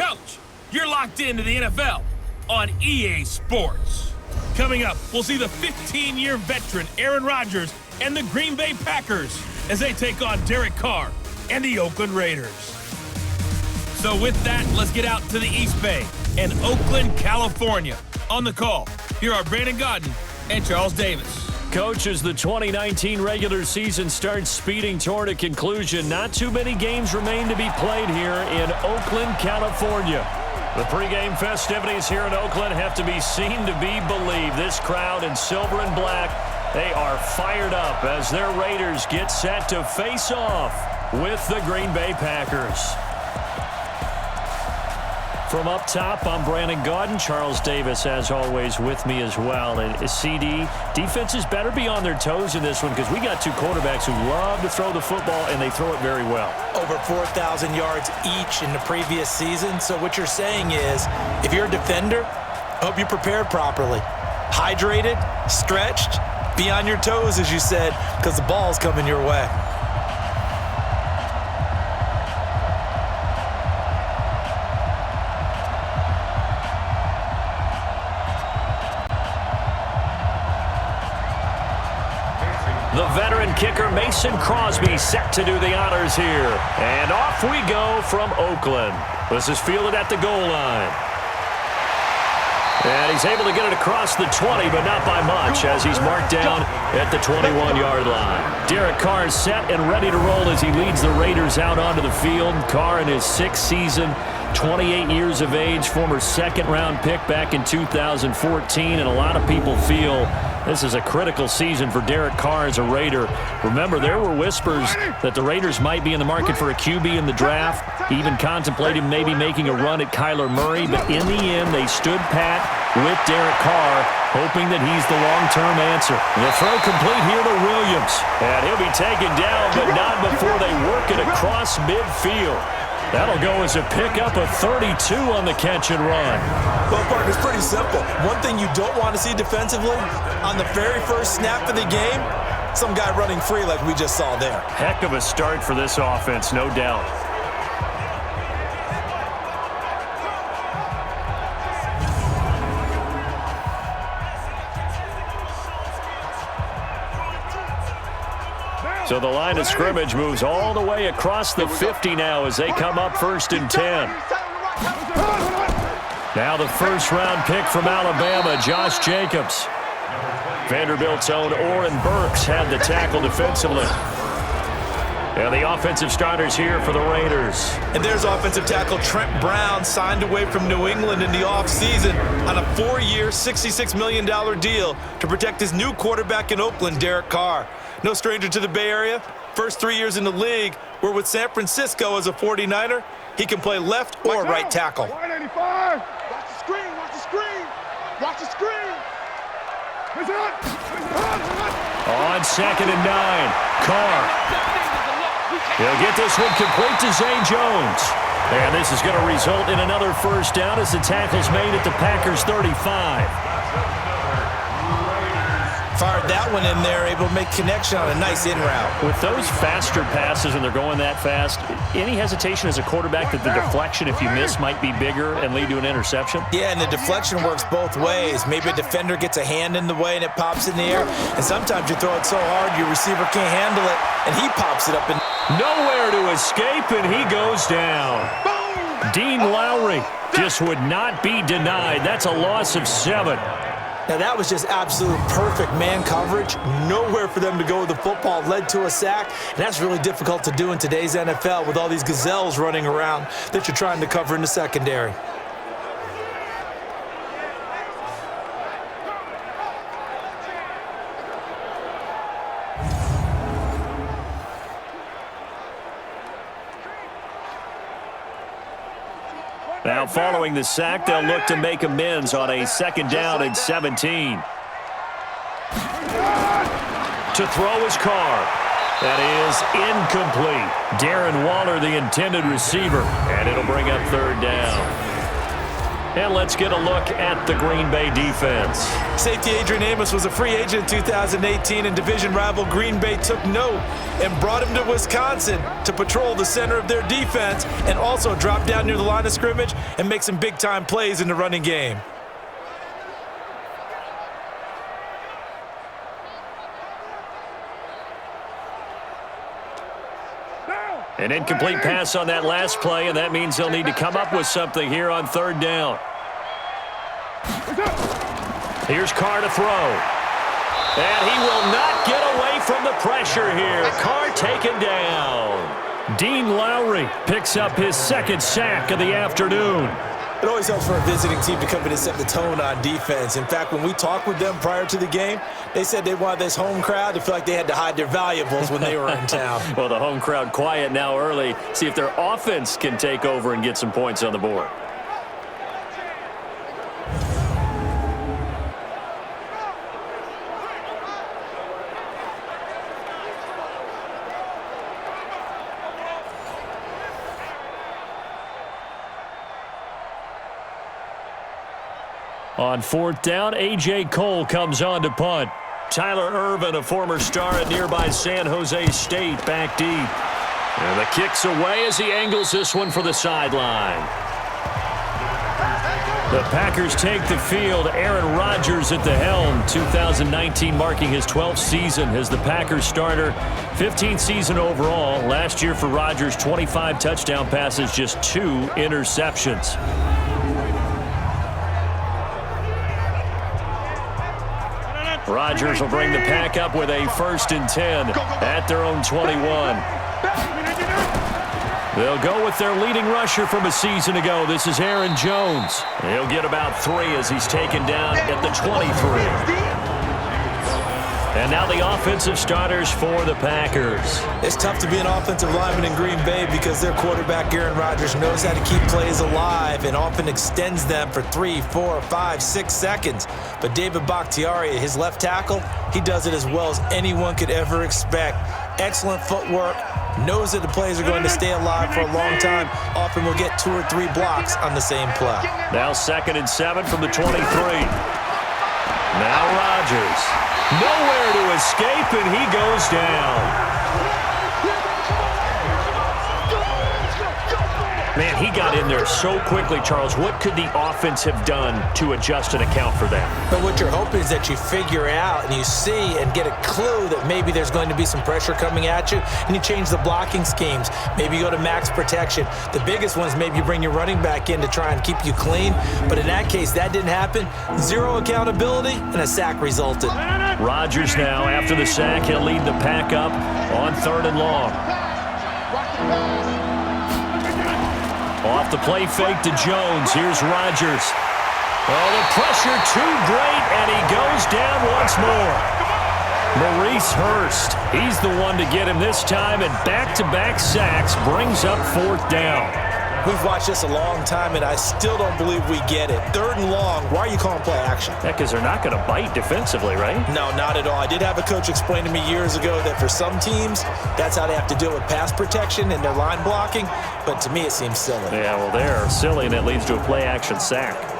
Coach, you're locked into the NFL on EA Sports. Coming up, we'll see the 15-year veteran Aaron Rodgers and the Green Bay Packers as they take on Derek Carr and the Oakland Raiders. So with that, let's get out to the East Bay and Oakland, California. On the call, here are Brandon Gaudin and Charles Davis. Coach, as the 2019 regular season starts speeding toward a conclusion, not too many games remain to be played here in Oakland, California. The pregame festivities here in Oakland have to be seen to be believed. This crowd in silver and black, they are fired up as their Raiders get set to face off with the Green Bay Packers. From up top, I'm Brandon Gaudin. Charles Davis, as always, with me as well. And CD, defenses better be on their toes in this one because we got two quarterbacks who love to throw the football, and they throw it very well. Over 4,000 yards each in the previous season. So what you're saying is, if you're a defender, hope you're prepared properly. Hydrated, stretched, be on your toes, as you said, because the ball's coming your way. The veteran kicker Mason Crosby set to do the honors here. And off we go from Oakland. This is fielded at the goal line. And he's able to get it across the 20, but not by much as he's marked down at the 21-yard line. Derek Carr is set and ready to roll as he leads the Raiders out onto the field. Carr in his 6th season, 28 years of age, former second-round pick back in 2014, and a lot of people feel this is a critical season for Derek Carr as a Raider. Remember, there were whispers that the Raiders might be in the market for a QB in the draft, even contemplating maybe making a run at Kyler Murray, but in the end, they stood pat with Derek Carr, hoping that he's the long-term answer. The throw complete here to Williams, and he'll be taken down, but not before they work it across midfield. That'll go as a pickup of 32 on the catch and run. Well, partner, it's pretty simple. One thing you don't want to see defensively, on the very first snap of the game, some guy running free like we just saw there. Heck of a start for this offense, no doubt. So the line of scrimmage moves all the way across the 50 now as they come up 1st and 10. Now the first-round pick from Alabama, Josh Jacobs. Vanderbilt's own Oren Burks had the tackle defensively. And the offensive starters here for the Raiders. And there's offensive tackle Trent Brown, signed away from New England in the offseason on a 4-year, $66 million deal to protect his new quarterback in Oakland, Derek Carr. No stranger to the Bay Area. First 3 years in the league, we're with San Francisco as a 49er. He can play left or right tackle. 185. Watch the screen, watch the screen. Watch the screen. On 2nd and 9, Carr. He'll get this one complete to Zay Jones. And this is going to result in another first down as the tackle's made at the Packers' 35. Fired that one in there, able to make connection on a nice in route. With those faster passes and they're going that fast, any hesitation as a quarterback that the deflection, if you miss, might be bigger and lead to an interception? Yeah, and the deflection works both ways. Maybe a defender gets a hand in the way and it pops in the air, and sometimes you throw it so hard your receiver can't handle it, and he pops it up in. Nowhere to escape, and he goes down. Dean Lowry just would not be denied. That's a loss of 7. Now, that was just absolute perfect man coverage. Nowhere for them to go with the football. Led to a sack. And that's really difficult to do in today's NFL with all these gazelles running around that you're trying to cover in the secondary. Now, following the sack, they'll look to make amends on a 2nd down and 17. To throw is Carr. That is incomplete. Darren Waller, the intended receiver, and it'll bring up 3rd down. And let's get a look at the Green Bay defense. Safety Adrian Amos was a free agent in 2018, and division rival Green Bay took note and brought him to Wisconsin to patrol the center of their defense and also drop down near the line of scrimmage and make some big-time plays in the running game. An incomplete pass on that last play, and that means they'll need to come up with something here on third down. Here's Carr to throw. And he will not get away from the pressure here. Carr taken down. Dean Lowry picks up his second sack of the afternoon. It always helps for a visiting team to come in and set the tone on defense. In fact, when we talked with them prior to the game, they said they wanted this home crowd to feel like they had to hide their valuables when they were in town. Well, the home crowd quiet now early. See if their offense can take over and get some points on the board. On fourth down, A.J. Cole comes on to punt. Tyler Irvin, a former star at nearby San Jose State, back deep. And the kick's away as he angles this one for the sideline. The Packers take the field. Aaron Rodgers at the helm. 2019 marking his 12th season as the Packers starter. 15th season overall. Last year for Rodgers, 25 touchdown passes, just 2 interceptions. Rodgers will bring the Pack up with a 1st and 10 at their own 21. They'll go with their leading rusher from a season ago. This is Aaron Jones. He'll get about 3 as he's taken down at the 23. And now the offensive starters for the Packers. It's tough to be an offensive lineman in Green Bay because their quarterback, Aaron Rodgers, knows how to keep plays alive and often extends them for 3, 4, 5, 6 seconds. But David Bakhtiari, his left tackle, he does it as well as anyone could ever expect. Excellent footwork, knows that the plays are going to stay alive for a long time. Often will get 2 or 3 blocks on the same play. Now 2nd and 7 from the 23. Now Rodgers. Nowhere to escape, and he goes down. Man, he got in there so quickly, Charles. What could the offense have done to adjust and account for that? But what you're hoping is that you figure out and you see and get a clue that maybe there's going to be some pressure coming at you, and you change the blocking schemes. Maybe you go to max protection. The biggest one is maybe you bring your running back in to try and keep you clean. But in that case, that didn't happen. 0 accountability, and a sack resulted. Rodgers now, after the sack, he'll lead the Pack up on 3rd and long. Off the play fake to Jones. Here's Rodgers. Oh, the pressure too great, and he goes down once more. Maurice Hurst, he's the one to get him this time, and back-to-back sacks brings up 4th down. We've watched this a long time, and I still don't believe we get it. 3rd and long, why are you calling play action? Yeah, because they're not going to bite defensively, right? No, not at all. I did have a coach explain to me years ago that for some teams, that's how they have to deal with pass protection and their line blocking, but to me it seems silly. Yeah, well, they're silly, and it leads to a play action sack.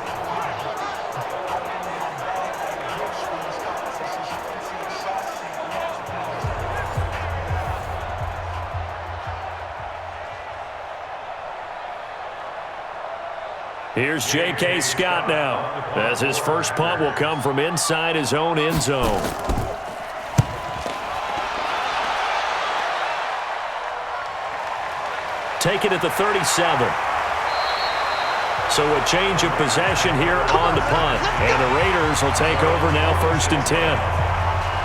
Here's J.K. Scott now, as his first punt will come from inside his own end zone. Take it at the 37. So a change of possession here on the punt. And the Raiders will take over now 1st and 10.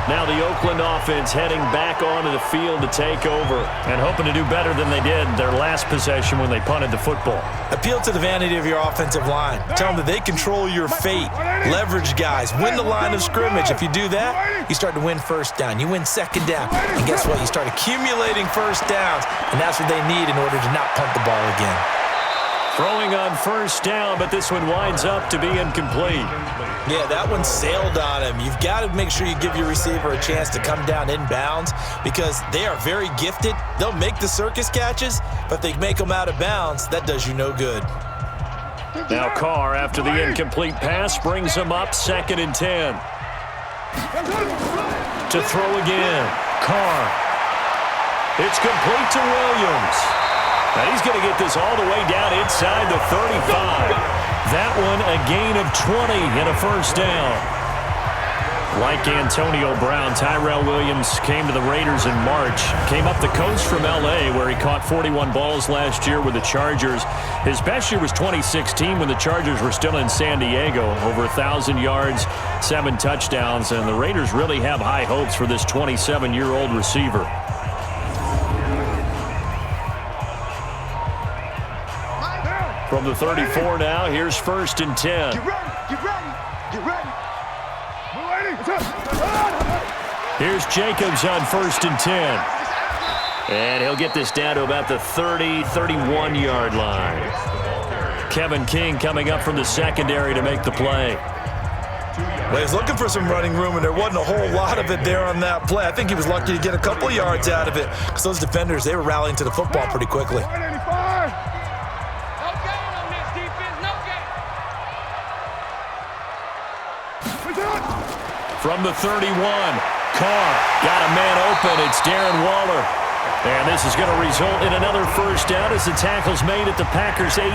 Now the Oakland offense heading back onto the field to take over and hoping to do better than they did their last possession when they punted the football. Appeal to the vanity of your offensive line. Tell them that they control your fate. Leverage guys. Win the line of scrimmage. If you do that, you start to win 1st down. You win 2nd down. And guess what? You start accumulating 1st downs, and that's what they need in order to not punt the ball again. Throwing on 1st down, but this one winds up to be incomplete. Yeah, that one sailed on him. You've got to make sure you give your receiver a chance to come down inbounds because they are very gifted. They'll make the circus catches, but if they make them out of bounds, that does you no good. Now Carr, after the incomplete pass, brings him up 2nd and 10. To throw again. Carr. It's complete to Williams. Now he's going to get this all the way down inside the 35. That one a gain of 20 and a first down. Like Antonio Brown, Tyrell Williams came to the Raiders in March. Came up the coast from L.A., where he caught 41 balls last year with the Chargers. His best year was 2016 when the Chargers were still in San Diego. Over 1,000 yards, 7 touchdowns, and the Raiders really have high hopes for this 27-year-old receiver. From the 34 now, here's 1st and 10. Get ready, get ready, get ready. Here's Jacobs on 1st and 10. And he'll get this down to about the 30, 31-yard line. Kevin King coming up from the secondary to make the play. Well, he was looking for some running room, and there wasn't a whole lot of it there on that play. I think he was lucky to get a couple of yards out of it because those defenders, they were rallying to the football pretty quickly. From the 31, Carr got a man open. It's Darren Waller. And this is going to result in another first down as the tackle's made at the Packers' 18.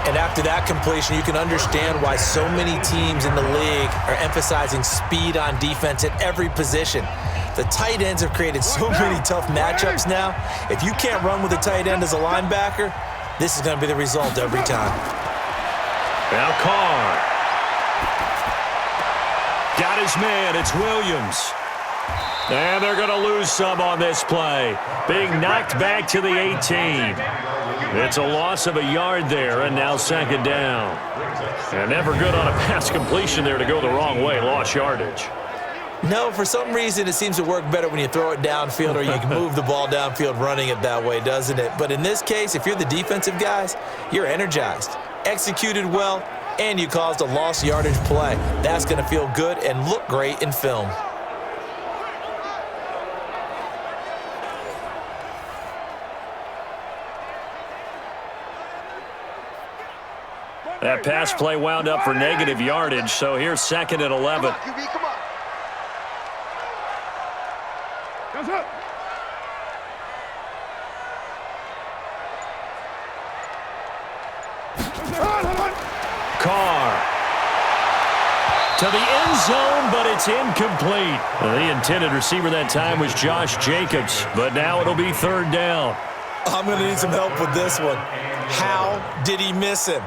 And after that completion, you can understand why so many teams in the league are emphasizing speed on defense at every position. The tight ends have created so many tough matchups now. If you can't run with a tight end as a linebacker, this is going to be the result every time. Now Carr. Got his man. It's Williams. And they're going to lose some on this play. Being knocked back to the 18. It's a loss of a yard there, and now 2nd down. And never good on a pass completion there to go the wrong way. Lost yardage. No, for some reason it seems to work better when you throw it downfield or you can move the ball downfield running it that way, doesn't it? But in this case, if you're the defensive guys, you're energized, executed well, and you caused a lost yardage play. That's going to feel good and look great in film. That pass play wound up for negative yardage, so here's 2nd and 11. Come on. Carr to the end zone, but it's incomplete. The intended receiver that time was Josh Jacobs, but now it'll be 3rd down. I'm going to need some help with this one. How did he miss him?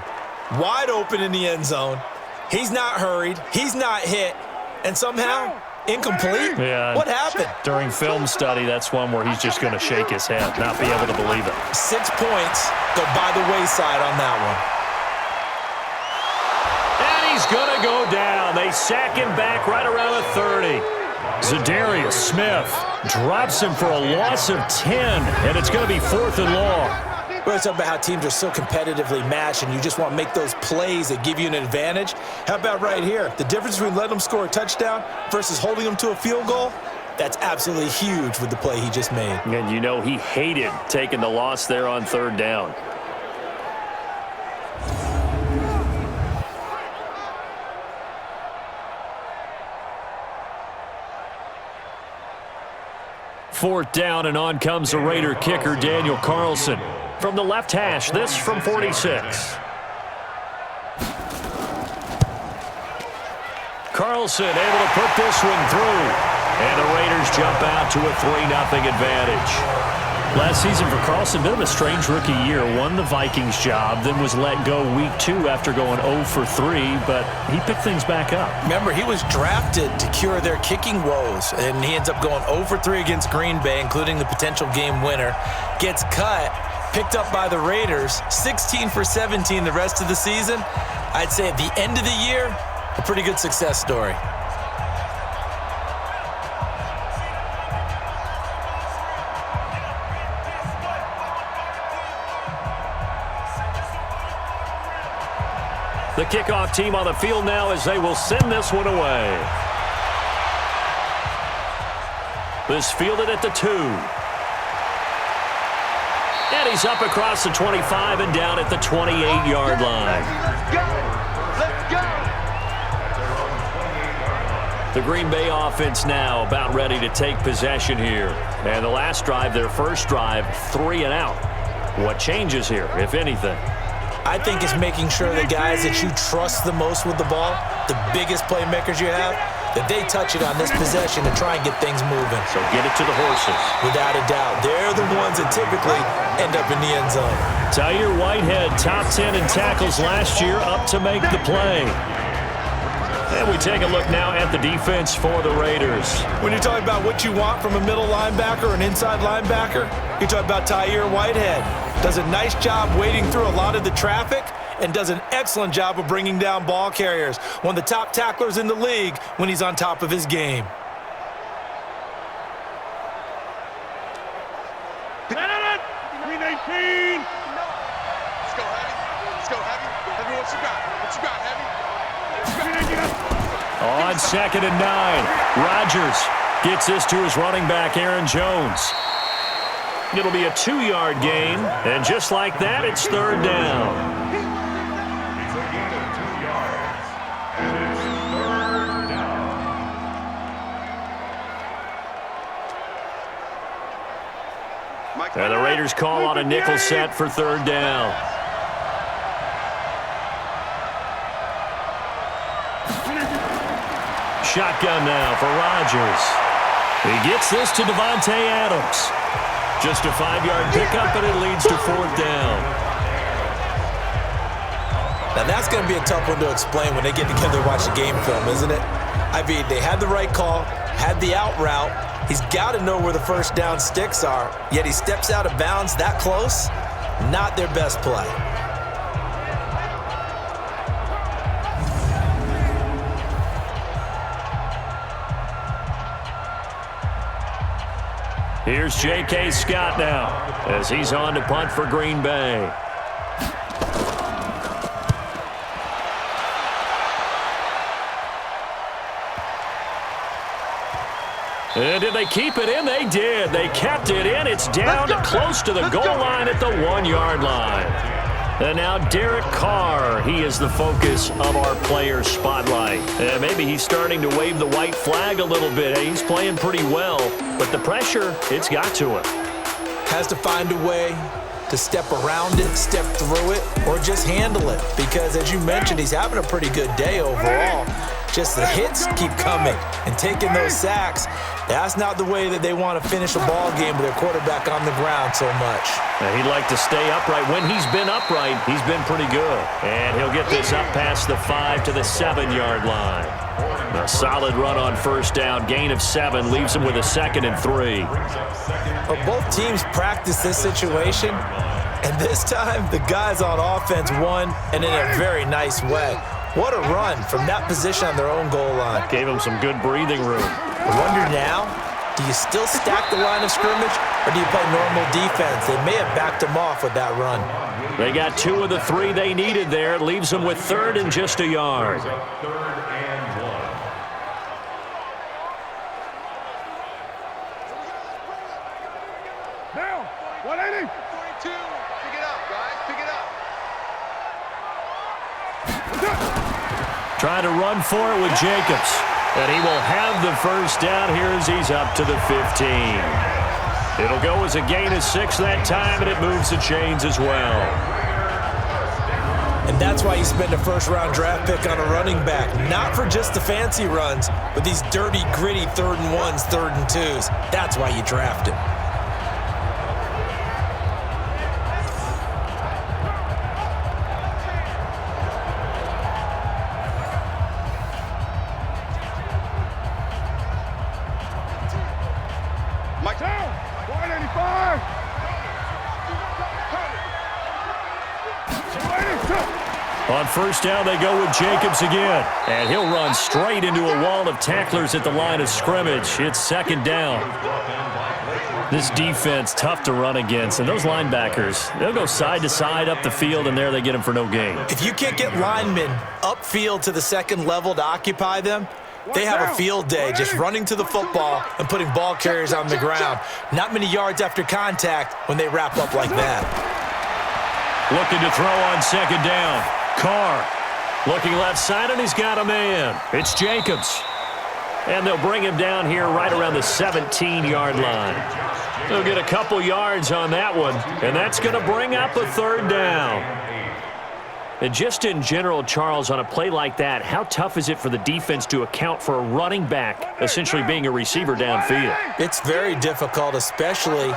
Wide open in the end zone. He's not hurried. He's not hit. And somehow, incomplete? Yeah. What happened? During film study, that's one where he's just going to shake his head, not be able to believe it. 6 points go by the wayside on that one. And he's going to go down. They sack him back right around the 30. Zadarius Smith drops him for a loss of 10, and it's going to be 4th and long. We're talking about how teams are so competitively matched and you just want to make those plays that give you an advantage. How about right here? The difference between letting them score a touchdown versus holding them to a field goal, that's absolutely huge with the play he just made. And you know he hated taking the loss there on 3rd down. Fourth down, and on comes the Raider kicker, Daniel Carlson. From the left hash, this from 46. Carlson able to put this one through. And the Raiders jump out to a 3-0 advantage. Last season for Carlson, bit of a strange rookie year. Won the Vikings job, then was let go week 2 after going 0 for 3, but he picked things back up. Remember, he was drafted to cure their kicking woes, and he ends up going 0 for 3 against Green Bay, including the potential game winner. Gets cut, picked up by the Raiders, 16 for 17 the rest of the season. I'd say at the end of the year, a pretty good success story. The kickoff team on the field now as they will send this one away. This fielded at the 2. And he's up across the 25 and down at the 28-yard line. Let's go. Let's go. The Green Bay offense now about ready to take possession here. And the last drive, their first drive, 3 and out. What changes here, if anything? I think it's making sure the guys that you trust the most with the ball, the biggest playmakers you have, that they touch it on this possession and try and get things moving. So get it to the horses. Without a doubt. They're the ones that typically end up in the end zone. Tyre Whitehead, top 10 in tackles last year, up to make the play. And we take a look now at the defense for the Raiders. When you're talking about what you want from a middle linebacker or an inside linebacker, you're talking about Tyre Whitehead. Does a nice job wading through a lot of the traffic and does an excellent job of bringing down ball carriers. One of the top tacklers in the league when he's on top of his game. 319. Let's go, Heavy. Let's go, Heavy. Heavy, what you got? What you got, Heavy? On 2nd and 9, Rodgers gets this to his running back, Aaron Jones. It'll be a 2-yard gain, and just like that, it's 3rd down. And the Raiders call on a nickel set for 3rd down. Shotgun now for Rodgers. He gets this to Devontae Adams. Just a 5-yard pickup, and it leads to 4th down. Now that's going to be a tough one to explain when they get together and watch the game film, isn't it? I mean, they had the right call, had the out route. He's got to know where the first down sticks are, yet he steps out of bounds that close. Not their best play. Here's J.K. Scott now as he's on to punt for Green Bay. And did they keep it in? They did. They kept it in. It's down to close to the goal line at the 1-yard line. And now Derek Carr, he is the focus of our player spotlight. And maybe he's starting to wave the white flag a little bit. He's playing pretty well, but the pressure, it's got to him. Has to find a way to step around it, step through it, or just handle it. Because as you mentioned, he's having a pretty good day overall. Just the hits keep coming and taking those sacks. That's not the way that they want to finish a ball game with their quarterback on the ground so much. Now, he'd like to stay upright. When he's been upright, he's been pretty good. And he'll get this up past the 5 to the 7-yard line. A solid run on 1st down. Gain of 7 leaves him with a 2nd and 3. Well, both teams practice this situation. And this time, the guys on offense won, and in a very nice way. What a run from that position on their own goal line. Gave him some good breathing room. I wonder now, do you still stack the line of scrimmage, or do you play normal defense? They may have backed him off with that run. They got 2 of the 3 they needed there. It leaves them with 3rd and just a yard. Now, 180. 42. Pick it up, guys. Pick it up. Trying to run for it with Jacobs. And he will have the 1st down here as he's up to the 15. It'll go as a gain of 6 that time, and it moves the chains as well. And that's why you spend a 1st-round draft pick on a running back. Not for just the fancy runs, but these dirty, gritty 3rd and 1s, 3rd and 2s. That's why you draft him. Mike down. 185. On 1st down, they go with Jacobs again. And he'll run straight into a wall of tacklers at the line of scrimmage. It's 2nd down. This defense, tough to run against. And those linebackers, they'll go side to side up the field, and there they get them for no gain. If you can't get linemen upfield to the 2nd level to occupy them, They have a field day just running to the football and putting ball carriers on the ground. Not many yards after contact when they wrap up like that. Looking to throw on second down. Carr looking left side, and he's got a man. It's Jacobs. And they'll bring him down here right around the 17-yard line. They'll get a couple yards on that one, and that's going to bring up a third down. And just in general, Charles, on a play like that, how tough is it for the defense to account for a running back essentially being a receiver downfield? It's very difficult, especially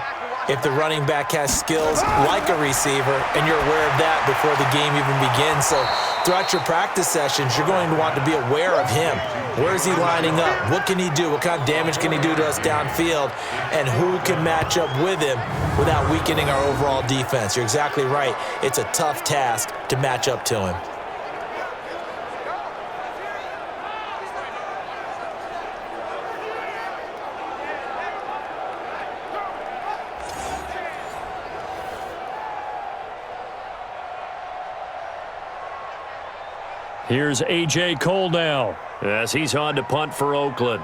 if the running back has skills like a receiver, and you're aware of that before the game even begins. So throughout your practice sessions, you're going to want to be aware of him. Where is he lining up? What can he do? What kind of damage can he do to us downfield? And who can match up with him without weakening our overall defense? You're exactly right. It's a tough task to match up to him. Here's A.J. Cole now as he's on to punt for Oakland.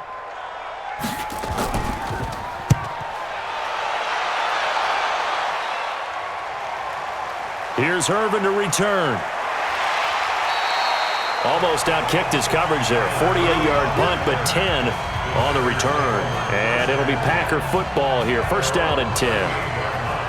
Here's Irvin to return. Almost outkicked his coverage there. 48-yard punt, but 10 on the return. And it'll be Packer football here. First down and 10.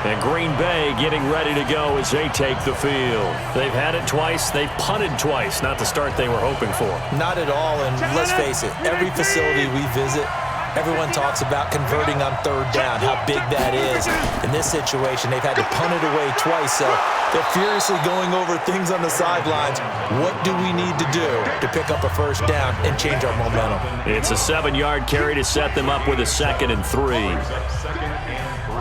And Green Bay getting ready to go as they take the field. They've had it twice. They've punted twice. Not the start they were hoping for. Not at all, and let's face it, every facility we visit, everyone talks about converting on third down, how big that is. In this situation, they've had to punt it away twice, so they're furiously going over things on the sidelines. What do we need to do to pick up a first down and change our momentum? It's a 7-yard carry to set them up with a 2nd and 3.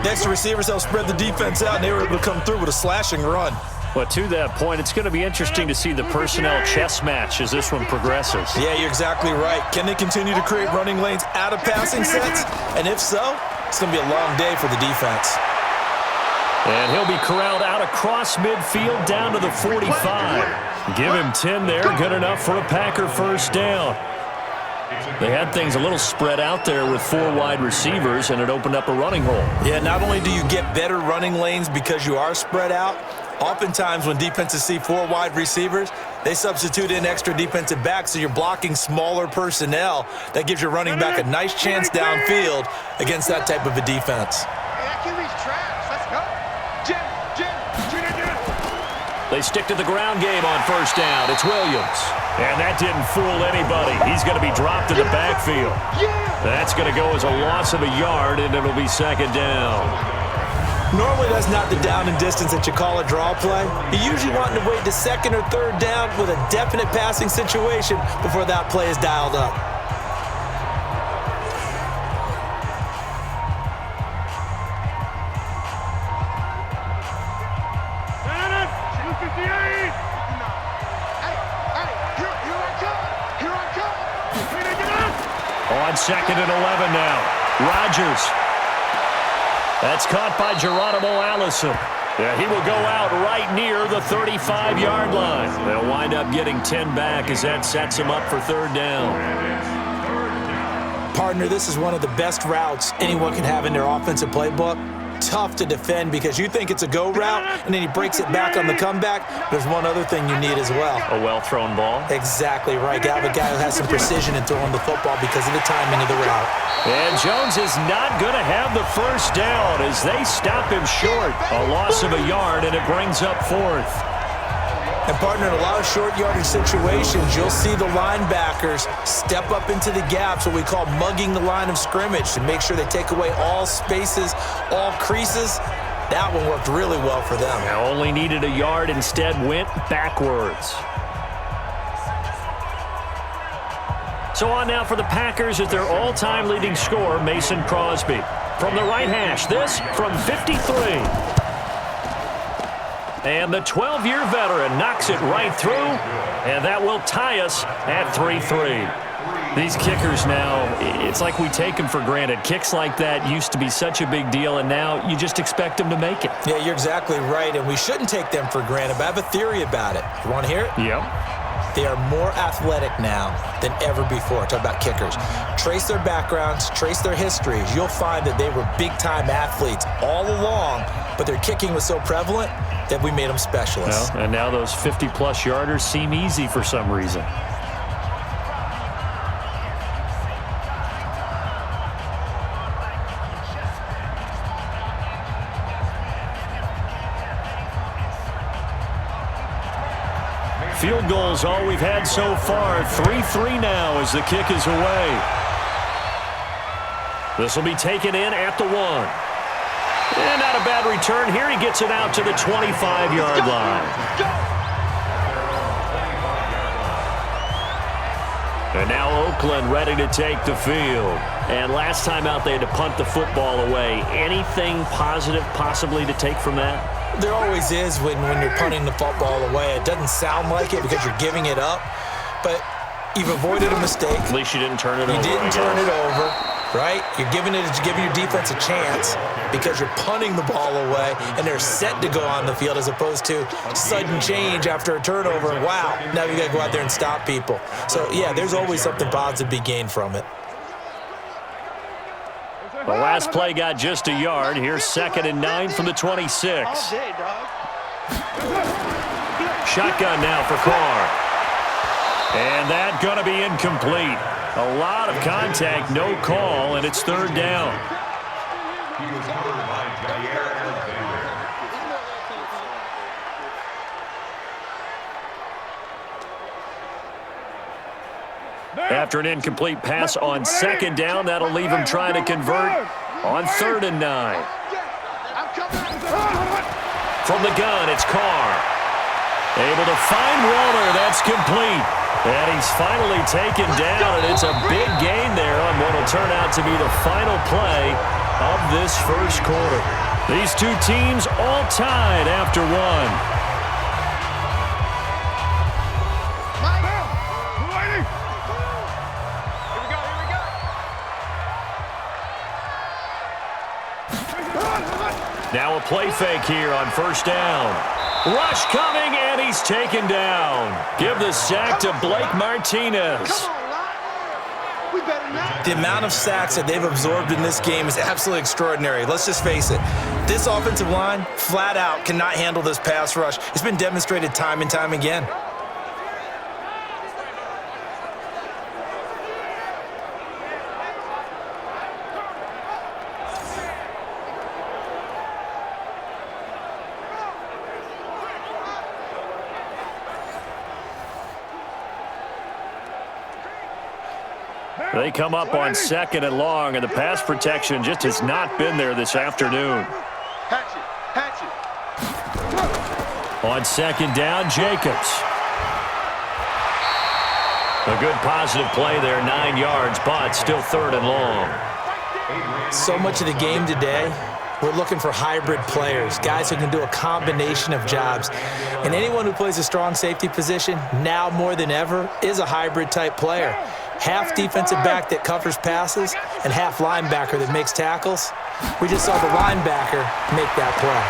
Next, the receivers help spread the defense out, and they were able to come through with a slashing run. But to that point, it's going to be interesting to see the personnel chess match as this one progresses. Yeah, you're exactly right. Can they continue to create running lanes out of passing sets? And if so, it's going to be a long day for the defense. And he'll be corralled out across midfield down to the 45. Give him 10 there, good enough for a Packer first down. They had things a little spread out there with 4 wide receivers, and it opened up a running hole. Yeah, not only do you get better running lanes because you are spread out, oftentimes when defenses see 4 wide receivers, they substitute in extra defensive backs, so you're blocking smaller personnel. That gives your running back a nice chance downfield against that type of a defense. They stick to the ground game on first down. It's Williams. And that didn't fool anybody. He's going to be dropped in the backfield. That's going to go as a loss of a yard, and it'll be second down. Normally, that's not the down and distance that you call a draw play. You're usually wanting to wait to second or third down with a definite passing situation before that play is dialed up. On 2nd and 11 now. Rodgers. That's caught by Geronimo Allison. Yeah, he will go out right near the 35-yard line. They'll wind up getting 10 back as that sets him up for third down. Partner, this is one of the best routes anyone can have in their offensive playbook. Tough to defend because you think it's a go route, and then he breaks it back on the comeback. There's one other thing you need as well. A well-thrown ball? Exactly right. Got a guy who has some precision in throwing the football because of the timing of the route. And Jones is not going to have the first down as they stop him short. A loss of a yard, and it brings up 4th. And, partner, in a lot of short yardage situations, you'll see the linebackers step up into the gaps, what we call mugging the line of scrimmage, to make sure they take away all spaces, all creases. That one worked really well for them. Now only needed a yard, instead went backwards. So on now for the Packers at their all-time leading scorer, Mason Crosby. From the right hash, this from 53. And the 12-year veteran knocks it right through, and that will tie us at 3-3. These kickers now, it's like we take them for granted. Kicks like that used to be such a big deal, and now you just expect them to make it. Yeah, you're exactly right, and we shouldn't take them for granted, but I have a theory about it. You want to hear it? Yep. They are more athletic now than ever before. Talk about kickers. Trace their backgrounds, trace their histories. You'll find that they were big-time athletes all along, but their kicking was so prevalent that we made them specialists. Well, and now those 50-plus yarders seem easy for some reason. Field goals all we've had so far. 3-3 now as the kick is away. This will be taken in at the 1. And not a bad return here. He gets it out to the 25-yard line. And now Oakland ready to take the field. And last time out they had to punt the football away. Anything positive possibly to take from that? There always is when you're punting the football away. It doesn't sound like it because you're giving it up, but you've avoided a mistake. At least you didn't turn it over. You didn't turn it over, right? You're giving your defense a chance because you're punting the ball away, and they're set to go on the field as opposed to sudden change after a turnover. Wow, now you got to go out there and stop people. So, yeah, there's always something positive to be gained from it. The last play got just a yard. Here's 2nd and 9 from the 26. Shotgun now for Carr. And that going to be incomplete. A lot of contact, no call, and it's 3rd down. After an incomplete pass on 2nd down, that'll leave him trying to convert on 3rd and 9. From the gun, it's Carr. Able to find Waller. That's complete. And he's finally taken down, and it's a big gain there on what will turn out to be the final play of this first quarter. These two teams all tied after 1. Now a play fake here on 1st down. Rush coming, and he's taken down. Give the sack to Blake Martinez. The amount of sacks that they've absorbed in this game is absolutely extraordinary. Let's just face it. This offensive line, flat out, cannot handle this pass rush. It's been demonstrated time and time again. They come up on 2nd and long, and the pass protection just has not been there this afternoon. On 2nd down, Jacobs. A good positive play there, 9 yards, but still 3rd and long. So much of the game today, we're looking for hybrid players, guys who can do a combination of jobs. And anyone who plays a strong safety position, now more than ever, is a hybrid-type player. Half defensive back that covers passes and half linebacker that makes tackles. We just saw the linebacker make that play.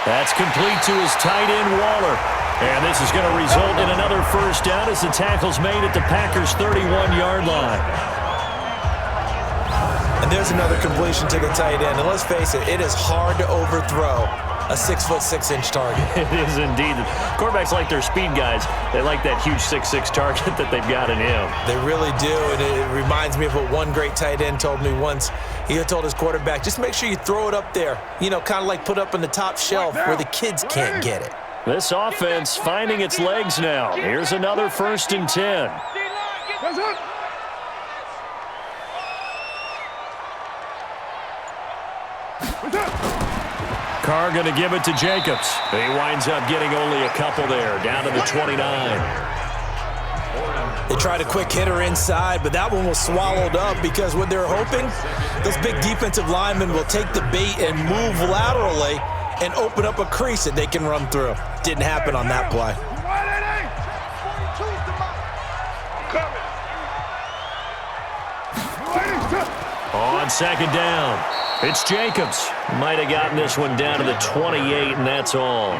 That's complete to his tight end, Waller. And this is going to result in another 1st down as the tackle's made at the Packers' 31-yard line. And there's another completion to the tight end. And let's face it, it is hard to overthrow a 6'6" target. It is indeed. Quarterbacks like their speed guys. They like that huge 6'6" target that they've got in him. They really do, and it reminds me of what one great tight end told me once. He told his quarterback, just make sure you throw it up there, you know, kind of like put up on the top shelf where the kids can't get it. This offense finding its legs now. Here's another 1st and 10. Carr going to give it to Jacobs. He winds up getting only a couple there, down to the 29. They tried a quick hitter inside, but that one was swallowed up because what they're hoping, those big defensive linemen will take the bait and move laterally and open up a crease that they can run through. Didn't happen on that play. On second down, it's Jacobs. Might have gotten this one down to the 28, and that's all.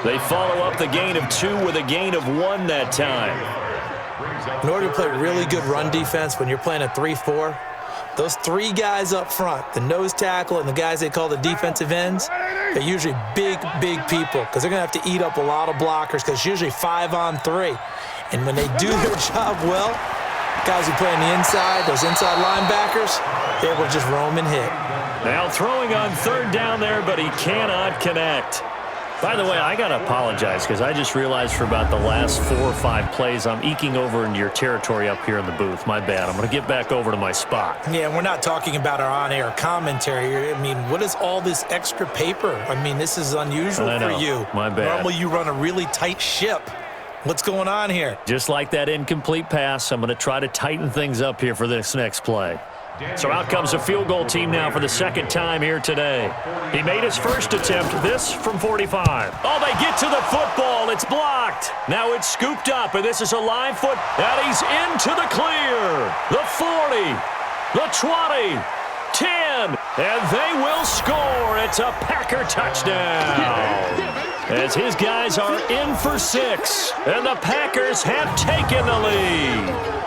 They follow up the gain of 2 with a gain of 1 that time. In order to play really good run defense when you're playing a 3-4, those 3 guys up front, the nose tackle and the guys they call the defensive ends, they're usually big people because they're going to have to eat up a lot of blockers because it's usually 5-on-3. And when they do their job well, guys who play on the inside, those inside linebackers, they're able to just roam and hit. Now throwing on third down there, but he cannot connect. By the way, I got to apologize because I just realized for about the last 4 or 5 plays, I'm eking over into your territory up here in the booth. My bad. I'm going to get back over to my spot. Yeah, we're not talking about our on-air commentary here. I mean, what is all this extra paper? I mean, this is unusual for you. My bad. Normally you run a really tight ship. What's going on here? Just like that incomplete pass, I'm going to try to tighten things up here for this next play. So out comes a field goal team now for the second time here today. He made his first attempt, this from 45. Oh, they get to the football. It's blocked. Now it's scooped up, and this is a live foot. And he's into the clear. The 40, the 20, 10, and they will score. It's a Packer touchdown. As his guys are in for 6, and the Packers have taken the lead.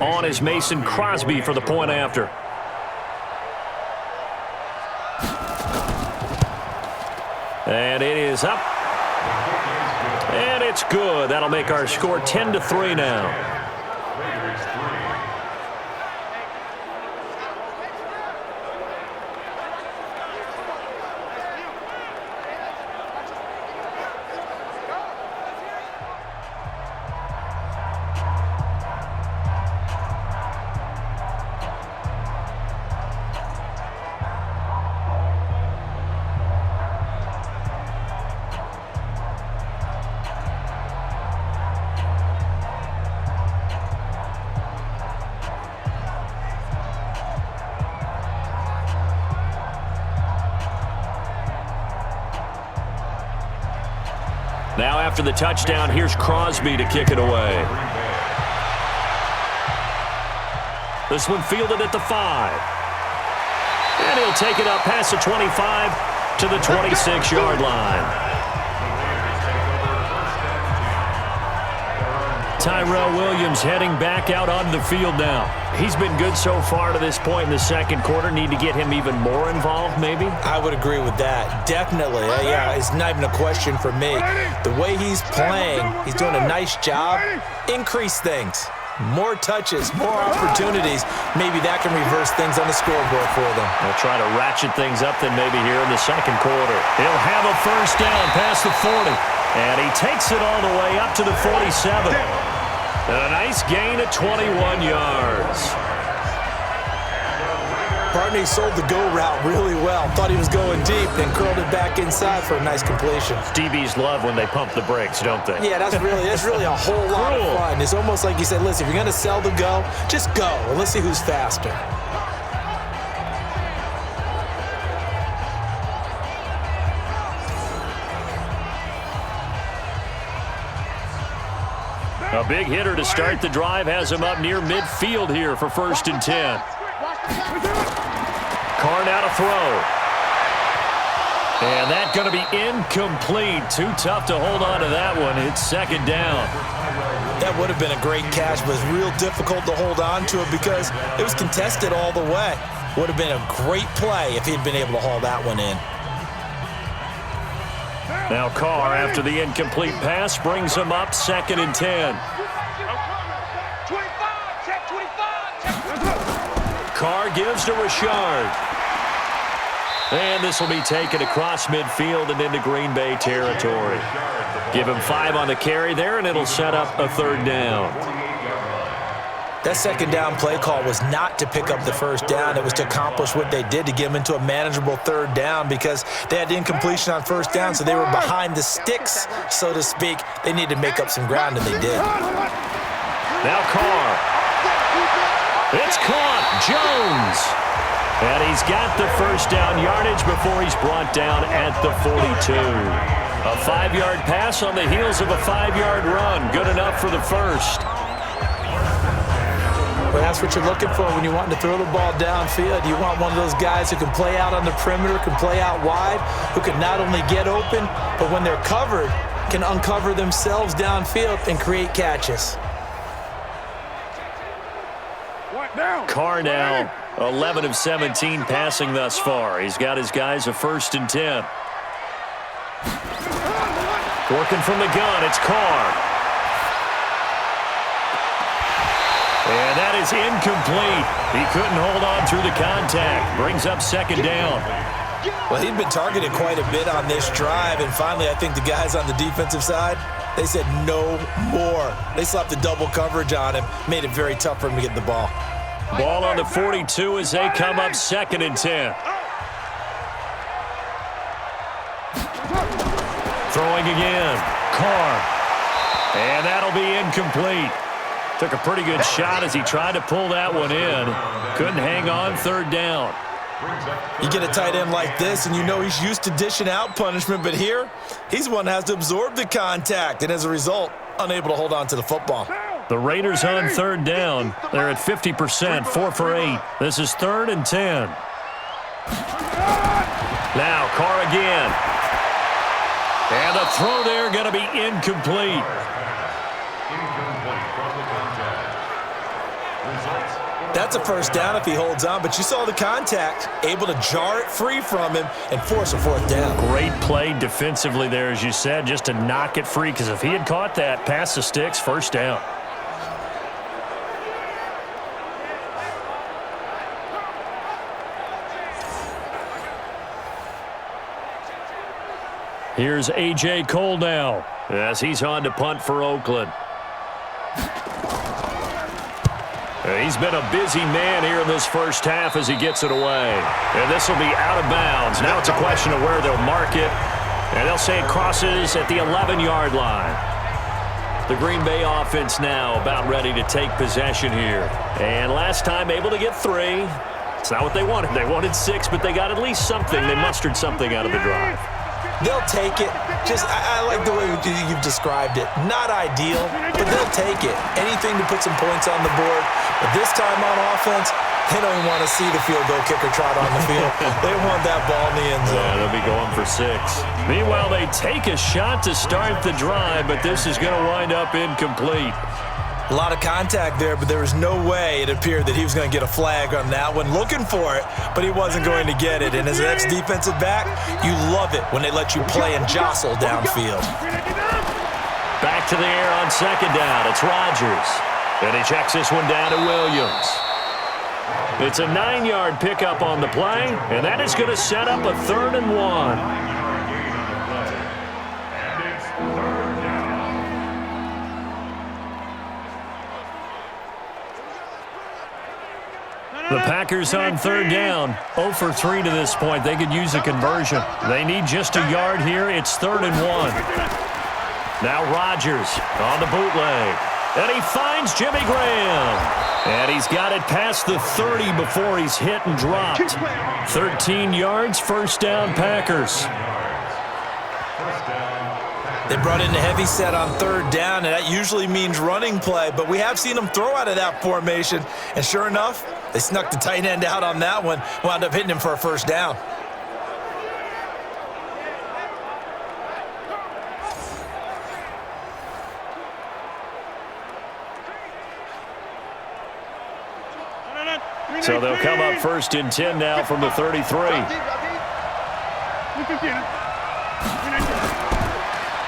On is Mason Crosby for the point after. And it is up. And it's good. That'll make our score 10-3 now. Now after the touchdown, here's Crosby to kick it away. This one fielded at the 5. And he'll take it up past the 25 to the 26-yard line. Tyrell Williams heading back out onto the field now. He's been good so far to this point in the second quarter. Need to get him even more involved, maybe? I would agree with that. Definitely. Yeah, it's not even a question for me. The way he's playing, he's doing a nice job. Increase things. More touches, more opportunities. Maybe that can reverse things on the scoreboard for them. They'll try to ratchet things up then maybe here in the second quarter. He'll have a first down past the 40. And he takes it all the way up to the 47. A nice gain of 21 yards. Barney sold the go route really well. Thought he was going deep, then curled it back inside for a nice completion. DBs love when they pump the brakes, don't they? Yeah, that's really a whole lot of fun. It's almost like you said, listen, if you're going to sell the go, just go, and let's see who's faster. A big hitter to start the drive has him up near midfield here for 1st and 10. Carr now to throw. And that's going to be incomplete. Too tough to hold on to that one. It's second down. That would have been a great catch, but it was real difficult to hold on to it because it was contested all the way. Would have been a great play if he'd been able to haul that one in. Now Carr, after the incomplete pass, brings him up 2nd and 10. Carr gives to Richard. And this will be taken across midfield and into Green Bay territory. Give him 5 on the carry there, and it'll set up a 3rd down. That second down play call was not to pick up the first down. It was to accomplish what they did, to get them into a manageable 3rd down because they had the incompletion on 1st down, so they were behind the sticks, so to speak. They needed to make up some ground, and they did. Now Carr. It's caught. Jones. And he's got the first down yardage before he's brought down at the 42. A 5-yard pass on the heels of a 5-yard run. Good enough for the first. Well, that's what you're looking for when you want to throw the ball downfield. You want one of those guys who can play out on the perimeter, can play out wide, who can not only get open, but when they're covered, can uncover themselves downfield and create catches. Carr now 11 of 17 passing thus far. He's got his guys a 1st and 10. Working from the gun, it's Carr. And that is incomplete. He couldn't hold on through the contact. Brings up 2nd down. Well, he'd been targeted quite a bit on this drive, and finally I think the guys on the defensive side, they said no more. They slapped the double coverage on him, made it very tough for him to get the ball. Ball on the 42 as they come up 2nd and 10. Throwing again. Carr. And that'll be incomplete. Took a pretty good shot as he tried to pull that one in. Couldn't hang on 3rd down. You get a tight end like this, and you know he's used to dishing out punishment, but here, he's one that has to absorb the contact, and as a result, unable to hold on to the football. The Raiders on 3rd down. They're at 50%, 4 for 8. This is 3rd and 10. Now Carr again. And the throw there going to be incomplete. That's a 1st down if he holds on, but you saw the contact, able to jar it free from him and force a 4th down. Great play defensively there, as you said, just to knock it free, because if he had caught that, past the sticks, 1st down. Here's A.J. Cole now as he's on to punt for Oakland. He's been a busy man here in this 1st half as he gets it away. And this will be out of bounds. Now it's a question of where they'll mark it. And they'll say it crosses at the 11-yard line. The Green Bay offense now about ready to take possession here. And last time able to get 3. It's not what they wanted. They wanted 6, but they got at least something. They mustered something out of the drive. They'll take it. I like the way you've described it. Not ideal, but they'll take it. Anything to put some points on the board. But this time on offense, they don't even want to see the field goal kicker trot on the field. They want that ball in the end zone. Yeah, they'll be going for 6. Meanwhile, they take a shot to start the drive, but this is going to wind up incomplete. A lot of contact there, but there was no way it appeared that he was going to get a flag on that one. Looking for it, but he wasn't going to get it. And as an ex-defensive back, you love it when they let you play and jostle downfield. Back to the air on 2nd down. It's Rodgers. And he checks this one down to Williams. It's a 9-yard pickup on the play, and that is going to set up a 3rd and 1. The Packers on 3rd down, 0 for 3 to this point. They could use a conversion. They need just a yard here. It's 3rd and 1. Now Rodgers on the bootleg. And he finds Jimmy Graham. And he's got it past the 30 before he's hit and dropped. 13 yards, 1st down Packers. They brought in the heavy set on 3rd down, and that usually means running play, but we have seen them throw out of that formation, and sure enough, they snuck the tight end out on that one, wound up hitting him for a 1st down. So they'll come up 1st and 10 now from the 33.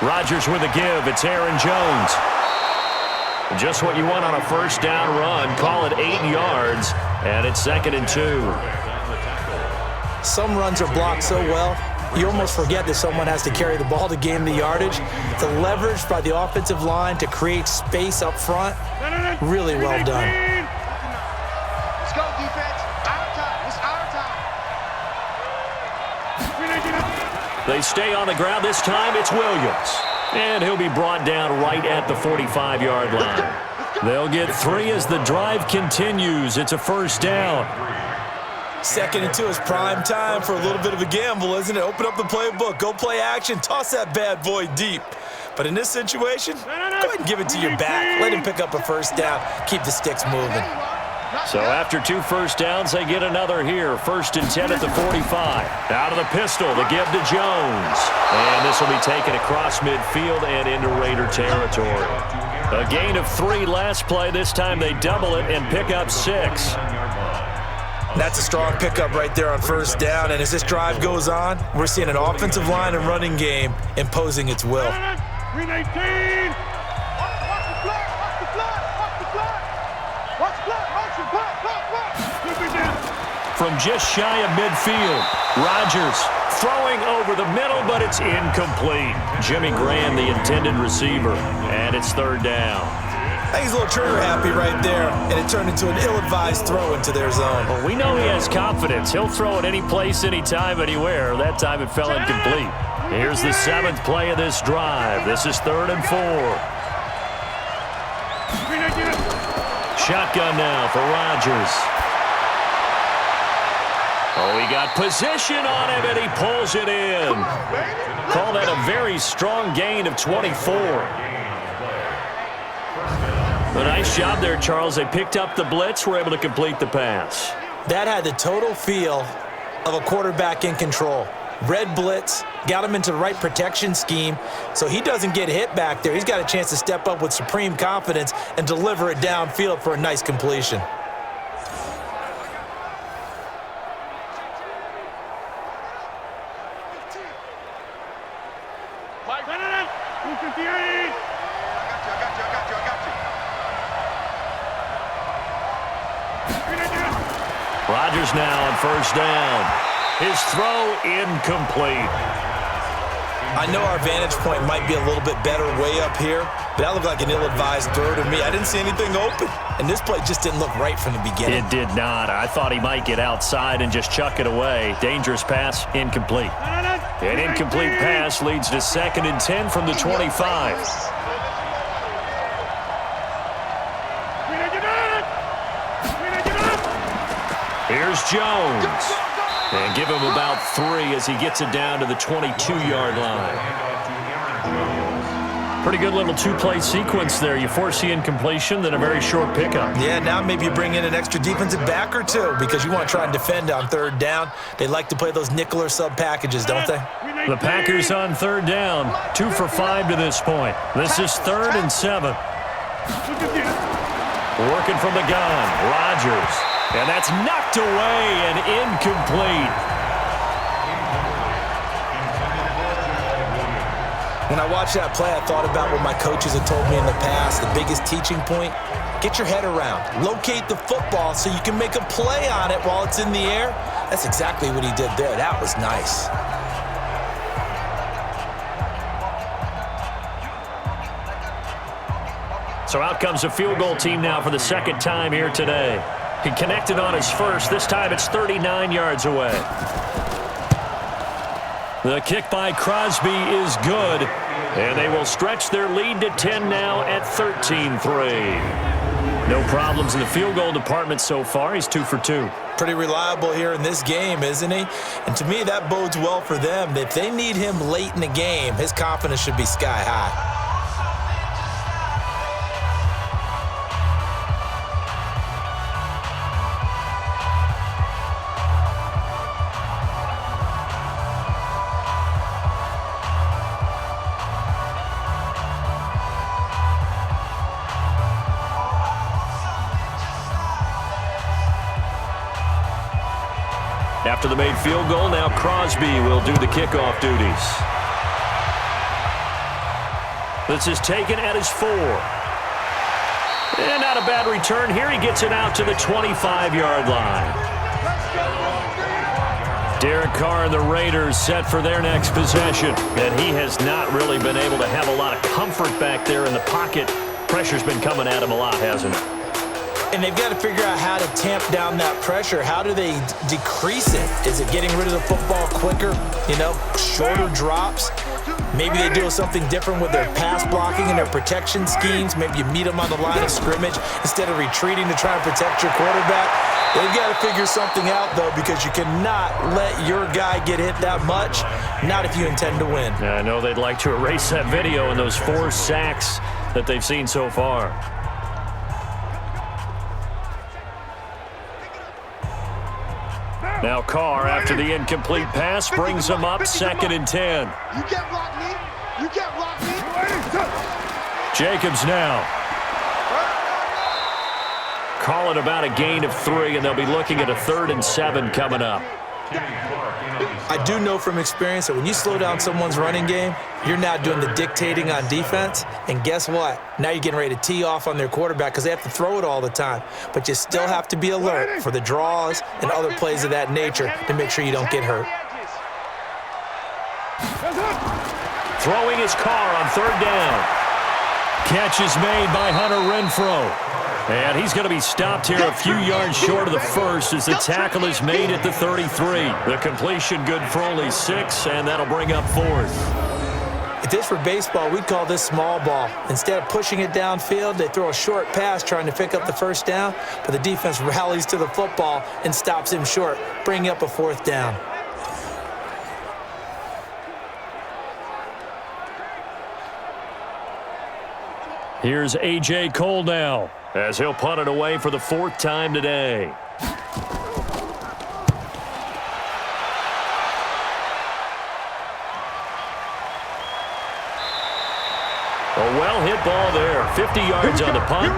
Rodgers with a give. It's Aaron Jones. Just what you want on a 1st down run. Call it 8 yards, and it's 2nd and 2. Some runs are blocked so well, you almost forget that someone has to carry the ball to gain the yardage. The leverage by the offensive line to create space up front, really well done. Let's go, defense. Our time. It's our time. They stay on the ground. This time it's Williams. And he'll be brought down right at the 45-yard line. They'll get 3 as the drive continues. It's a first down. 2nd and 2 is prime time for a little bit of a gamble, isn't it? Open up the playbook, go play action, toss that bad boy deep. But in this situation, go ahead and give it to your back. Let him pick up a first down. Keep the sticks moving. So after 2 first downs, they get another here. 1st and 10 at the 45. Out of the pistol, the give to Jones. And this will be taken across midfield and into Raider territory. A gain of 3 last play. This time they double it and pick up 6. That's a strong pickup right there on first down. And as this drive goes on, we're seeing an offensive line and running game imposing its will. Green 18. Watch the flat. Watch the flat. Watch the flat. Watch the flat. Watch the flat. From just shy of midfield, Rodgers throwing over the middle, but it's incomplete. Jimmy Graham, the intended receiver, and it's 3rd down. I think he's a little trigger happy right there, and it turned into an ill-advised throw into their zone. Well, we know he has confidence. He'll throw it any place, anytime, anywhere. That time it fell incomplete. Here's the 7th play of this drive. This is 3rd and 4. Shotgun now for Rodgers. Oh, he got position on him, and he pulls it in. Call that a very strong gain of 24. A nice job there, Charles. They picked up the blitz, were able to complete the pass. That had the total feel of a quarterback in control. Red blitz, got him into the right protection scheme, so he doesn't get hit back there. He's got a chance to step up with supreme confidence and deliver it downfield for a nice completion. Rodgers now on first down. His throw incomplete. I know our vantage point might be a little bit better way up here, but that looked like an ill-advised throw to me. I didn't see anything open, and this play just didn't look right from the beginning. It did not. I thought he might get outside and just chuck it away. Dangerous pass, incomplete. An incomplete pass leads to 2nd and 10 from the 25. Here's Jones. And give him about 3 as he gets it down to the 22-yard line. Pretty good little 2-play sequence there. You force the incompletion, then a very short pickup. Yeah, now maybe you bring in an extra defensive back or 2 because you want to try and defend on 3rd down. They like to play those nickel or sub packages, don't they? The Packers on 3rd down, 2 for 5 to this point. This is 3rd and 7. Working from the gun, Rodgers. And that's knocked away and incomplete. When I watched that play, I thought about what my coaches had told me in the past. The biggest teaching point, get your head around. Locate the football so you can make a play on it while it's in the air. That's exactly what he did there. That was nice. So out comes the field goal team now for the 2nd time here today. He connected on his first. This time it's 39 yards away. The kick by Crosby is good. And they will stretch their lead to 10 now at 13-3. No problems in the field goal department so far. He's 2 for 2. Pretty reliable here in this game, isn't he? And to me, that bodes well for them. If they need him late in the game, his confidence should be sky high. After the made field goal, now Crosby will do the kickoff duties. This is taken at his 4. And not a bad return here. He gets it out to the 25-yard line. Derek Carr and the Raiders set for their next possession. And he has not really been able to have a lot of comfort back there in the pocket. Pressure's been coming at him a lot, hasn't it? And they've got to figure out how to tamp down that pressure. How do they decrease it? Is it getting rid of the football quicker? You know, shorter drops? Maybe they do something different with their pass blocking and their protection schemes. Maybe you meet them on the line of scrimmage instead of retreating to try and protect your quarterback. They've got to figure something out, though, because you cannot let your guy get hit that much, not if you intend to win. Yeah, I know they'd like to erase that video and those 4 sacks that they've seen so far. Now Carr, after the incomplete pass, brings him up 2nd and 10. You can't block me. You can't block me. Jacobs now. Call it about a gain of 3, and they'll be looking at a 3rd and 7 coming up. I do know from experience that when you slow down someone's running game, you're now doing the dictating on defense. And guess what? Now you're getting ready to tee off on their quarterback because they have to throw it all the time. But you still have to be alert for the draws and other plays of that nature to make sure you don't get hurt. Throwing his Carr on 3rd down. Catch is made by Hunter Renfrow. And he's going to be stopped here a few yards short of the first as the tackle is made at the 33. The completion good for only 6, and that'll bring up 4th. If this were baseball, we'd call this small ball. Instead of pushing it downfield, they throw a short pass trying to pick up the 1st down, but the defense rallies to the football and stops him short, bringing up a 4th down. Here's A.J. Cole now, as he'll punt it away for the 4th time today. A well-hit ball there. 50 yards on the punt,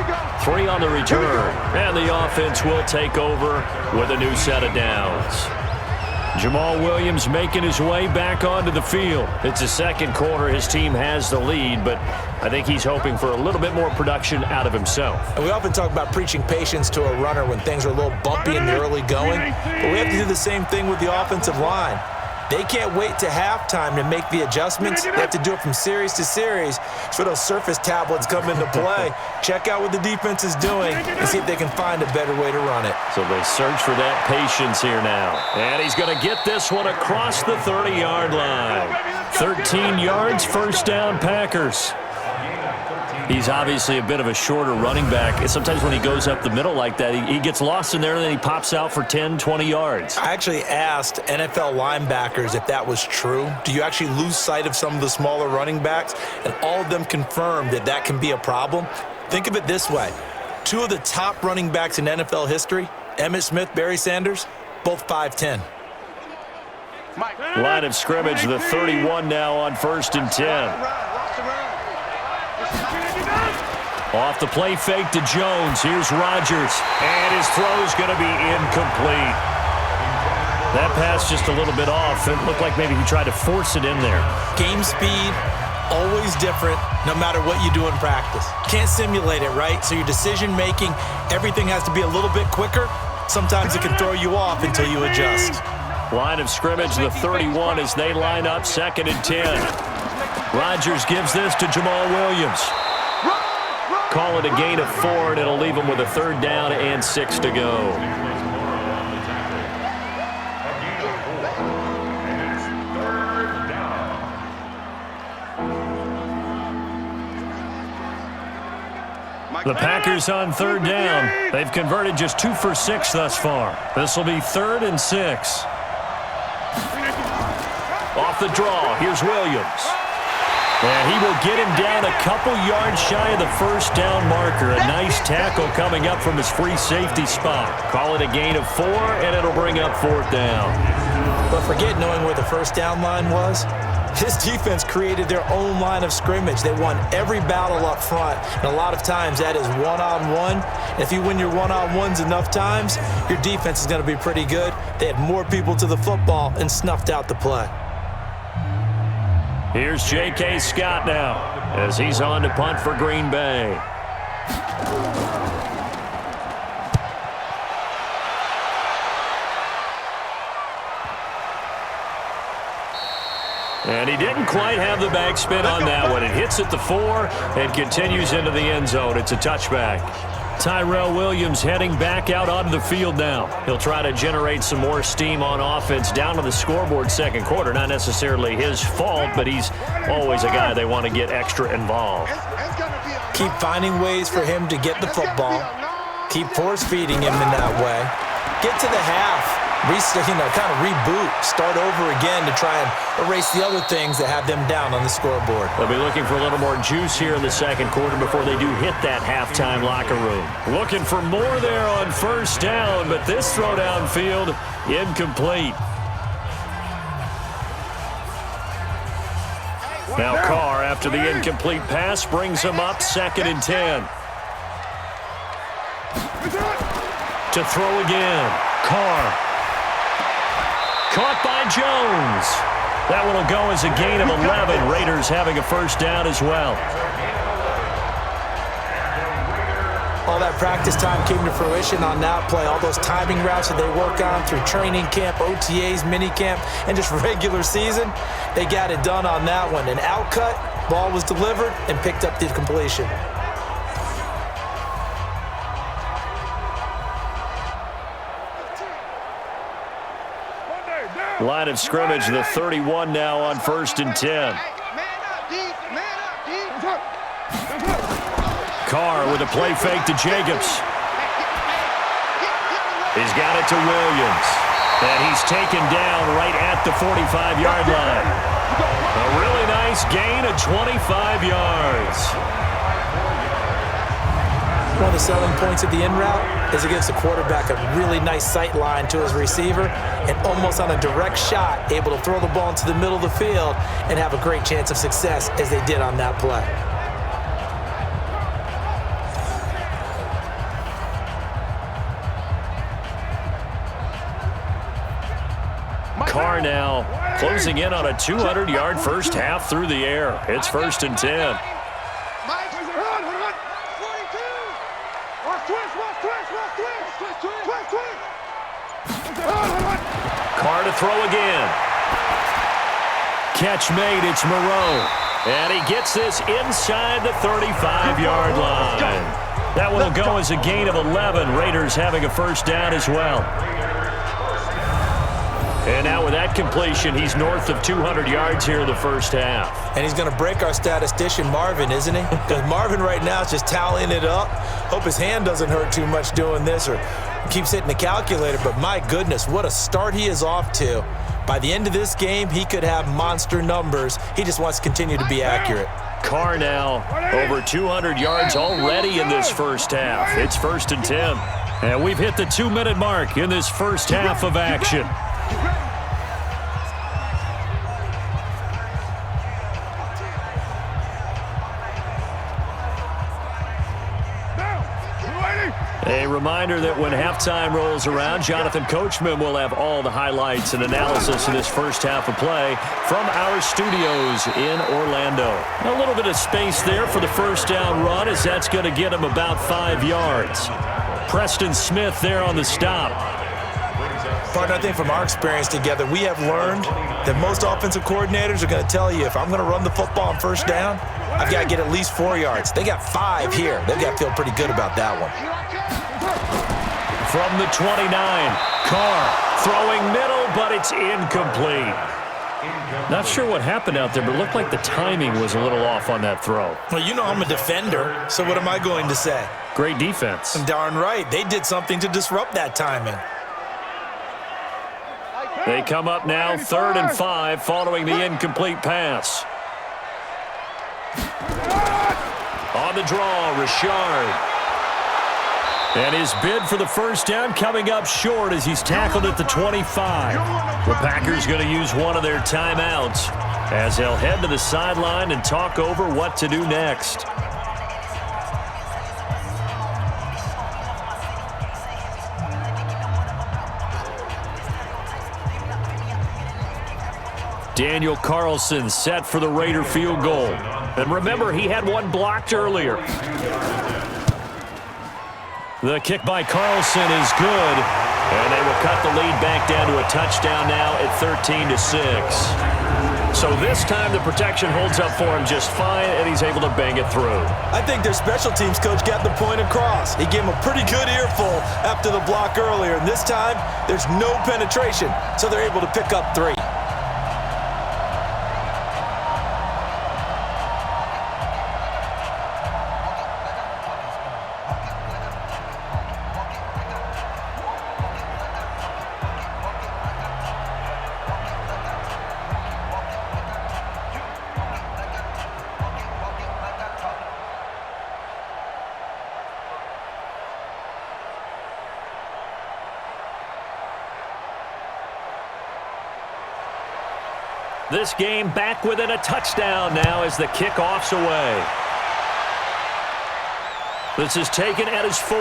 3 on the return. And the offense will take over with a new set of downs. Jamal Williams making his way back onto the field. It's the 2nd quarter. His team has the lead, but I think he's hoping for a little bit more production out of himself. And we often talk about preaching patience to a runner when things are a little bumpy in the early going, but we have to do the same thing with the offensive line. They can't wait to halftime to make the adjustments. They have to do it from series to series so those surface tablets come into play. Check out what the defense is doing and see if they can find a better way to run it. So they search for that patience here now. And he's going to get this one across the 30-yard line. 13 yards, 1st down, Packers. He's obviously a bit of a shorter running back. Sometimes when he goes up the middle like that, he gets lost in there and then he pops out for 10, 20 yards. I actually asked NFL linebackers if that was true. Do you actually lose sight of some of the smaller running backs? And all of them confirmed that that can be a problem. Think of it this way. 2 of the top running backs in NFL history, Emmitt Smith, Barry Sanders, both 5'10". Line of scrimmage, the 31 now on 1st and 10. Off the play fake to Jones. Here's Rodgers. And his throw's going to be incomplete. That pass just a little bit off. It looked like maybe he tried to force it in there. Game speed, always different, no matter what you do in practice. Can't simulate it, right? So your decision-making, everything has to be a little bit quicker. Sometimes it can throw you off until you adjust. Line of scrimmage, the 31 as they line up 2nd and 10. Rodgers gives this to Jamal Williams. Call it a gain of 4, and it'll leave him with a 3rd down and 6 to go. The Packers on 3rd down. They've converted just 2 for 6 thus far. This will be 3rd and 6. Off the draw, here's Williams. And he will get him down a couple yards shy of the 1st down marker. A nice tackle coming up from his free safety spot. Call it a gain of 4, and it'll bring up 4th down. But forget knowing where the 1st down line was. This defense created their own line of scrimmage. They won every battle up front, and a lot of times that is one-on-one. And if you win your one-on-ones enough times, your defense is going to be pretty good. They had more people to the football and snuffed out the play. Here's J.K. Scott now as he's on to punt for Green Bay. And he didn't quite have the backspin on that one. It hits at the 4 and continues into the end zone. It's a touchback. Tyrell Williams heading back out onto the field now. He'll try to generate some more steam on offense down on the scoreboard second quarter. Not necessarily his fault, but he's always a guy they want to get extra involved. Keep finding ways for him to get the football. Keep force-feeding him in that way. Get to the half. Kind of reboot. Start over again to try and erase the other things that have them down on the scoreboard. They'll be looking for a little more juice here in the second quarter before they do hit that halftime locker room. Looking for more there on first down, but this throw downfield, incomplete. Now Carr, after the incomplete pass, brings him up 2nd and 10. To throw again. Carr. Caught by Jones. That one will go as a gain of 11. Raiders having a first down as well. All that practice time came to fruition on that play. All those timing routes that they work on through training camp, OTAs, minicamp, and just regular season, they got it done on that one. An outcut, ball was delivered, and picked up the completion. Line of scrimmage, the 31 now on 1st and 10. Carr with a play fake to Jacobs. He's got it to Williams. And he's taken down right at the 45-yard line. A really nice gain of 25 yards. One of the selling points of the in route is it gives the quarterback a really nice sight line to his receiver and almost on a direct shot able to throw the ball into the middle of the field and have a great chance of success as they did on that play. Carr now closing in on a 200-yard first half through the air. It's 1st and 10. Carr to throw again. Catch made, it's Moreau. And he gets this inside the 35-yard line. That one will go as a gain of 11. Raiders having a first down as well. And now with that completion, he's north of 200 yards here in the first half. And he's going to break our statistician, Marvin, isn't he? Because Marvin right now is just tallying it up. Hope his hand doesn't hurt too much doing this or keeps hitting the calculator. But my goodness, what a start he is off to. By the end of this game, he could have monster numbers. He just wants to continue to be accurate. Carr now over 200 yards already in this first half. It's 1st and 10. And we've hit the 2-minute mark in this first half of action. A reminder that when halftime rolls around, Jonathan Coachman will have all the highlights and analysis of this first half of play from our studios in Orlando. A little bit of space there for the first down run as that's going to get him about 5 yards. Preston Smith there on the stop. Partner, I think from our experience together, we have learned that most offensive coordinators are going to tell you if I'm going to run the football on first down, I've got to get at least 4 yards. They got 5 here. They've got to feel pretty good about that one. From the 29, Carr throwing middle, but it's incomplete. Not sure what happened out there, but it looked like the timing was a little off on that throw. Well, you know I'm a defender, so what am I going to say? Great defense. Darn right. They did something to disrupt that timing. They come up now 3rd and 5 following the incomplete pass. On the draw, Richard. And his bid for the first down coming up short as he's tackled at the 25. The Packers going to use one of their timeouts as they'll head to the sideline and talk over what to do next. Daniel Carlson set for the Raider field goal. And remember, he had one blocked earlier. The kick by Carlson is good, and they will cut the lead back down to a touchdown now at 13-6. So this time the protection holds up for him just fine, and he's able to bang it through. I think their special teams coach got the point across. He gave him a pretty good earful after the block earlier, and this time there's no penetration, so they're able to pick up 3. This game back within a touchdown now as the kickoff's away. This is taken at his 4.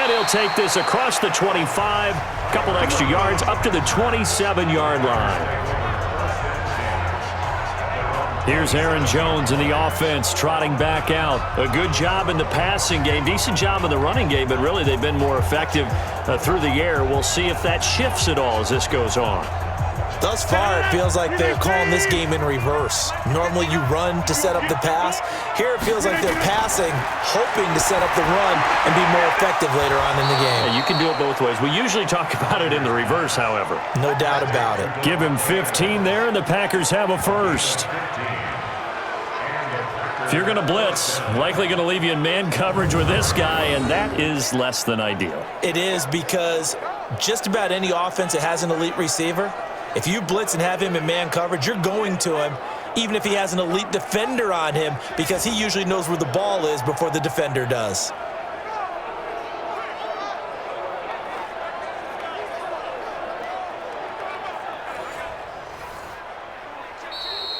And he'll take this across the 25, couple extra yards up to the 27-yard line. Here's Aaron Jones in the offense trotting back out. A good job in the passing game, decent job in the running game, but really they've been more effective through the air. We'll see if that shifts at all as this goes on. Thus far, it feels like they're calling this game in reverse. Normally you run to set up the pass. Here it feels like they're passing, hoping to set up the run and be more effective later on in the game. Yeah, you can do it both ways. We usually talk about it in the reverse, however. No doubt about it. Give him 15 there, and the Packers have a first. If you're going to blitz, likely going to leave you in man coverage with this guy, and that is less than ideal. It is, because just about any offense that has an elite receiver, if you blitz and have him in man coverage, you're going to him, even if he has an elite defender on him, because he usually knows where the ball is before the defender does.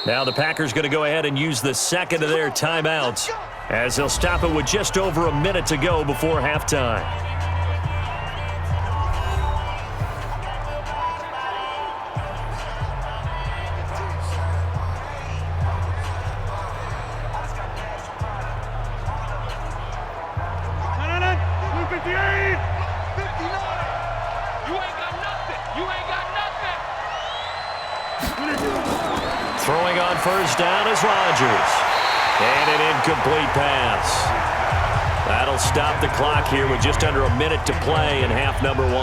Now the Packers going to go ahead and use the second of their timeouts as they'll stop it with just over a minute to go before halftime. Throwing on first down is Rodgers. And an incomplete pass. That'll stop the clock here with just under a minute to play in half number 1.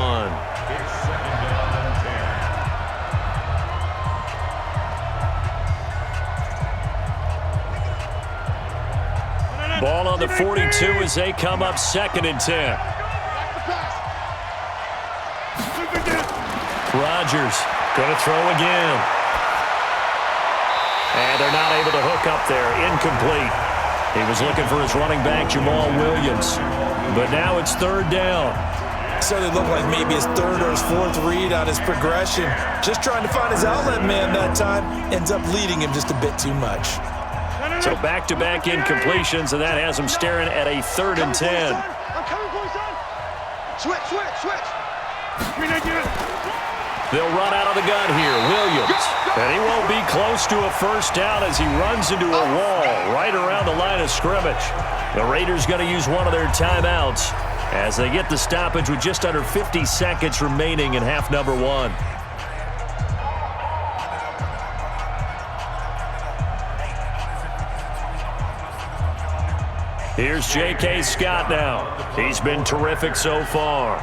Ball on the 42 as they come up 2nd and 10. Rodgers going to throw again. And they're not able to hook up there. Incomplete. He was looking for his running back, Jamal Williams. But now it's 3rd down. So it looked like maybe his 3rd or his 4th read on his progression. Just trying to find his outlet man that time. Ends up leading him just a bit too much. So back-to-back incompletions, and that has him staring at a 3rd and 10. I'm coming for you, son. Switch. They'll run out of the gun here. Williams. And he won't be close to a first down as he runs into a wall right around the line of scrimmage. The Raiders going to use one of their timeouts as they get the stoppage with just under 50 seconds remaining in half number 1. Here's J.K. Scott now. He's been terrific so far.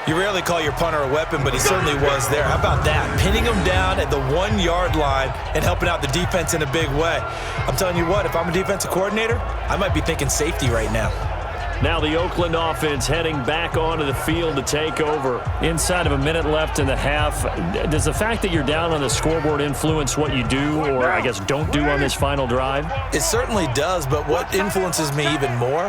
You rarely call your punter a weapon, but he certainly was there. How about that? Pinning him down at the 1-yard line and helping out the defense in a big way. I'm telling you what, if I'm a defensive coordinator, I might be thinking safety right now. Now the Oakland offense heading back onto the field to take over. Inside of a minute left in the half. Does the fact that you're down on the scoreboard influence what you do, or I guess don't do on this final drive? It certainly does, but what influences me even more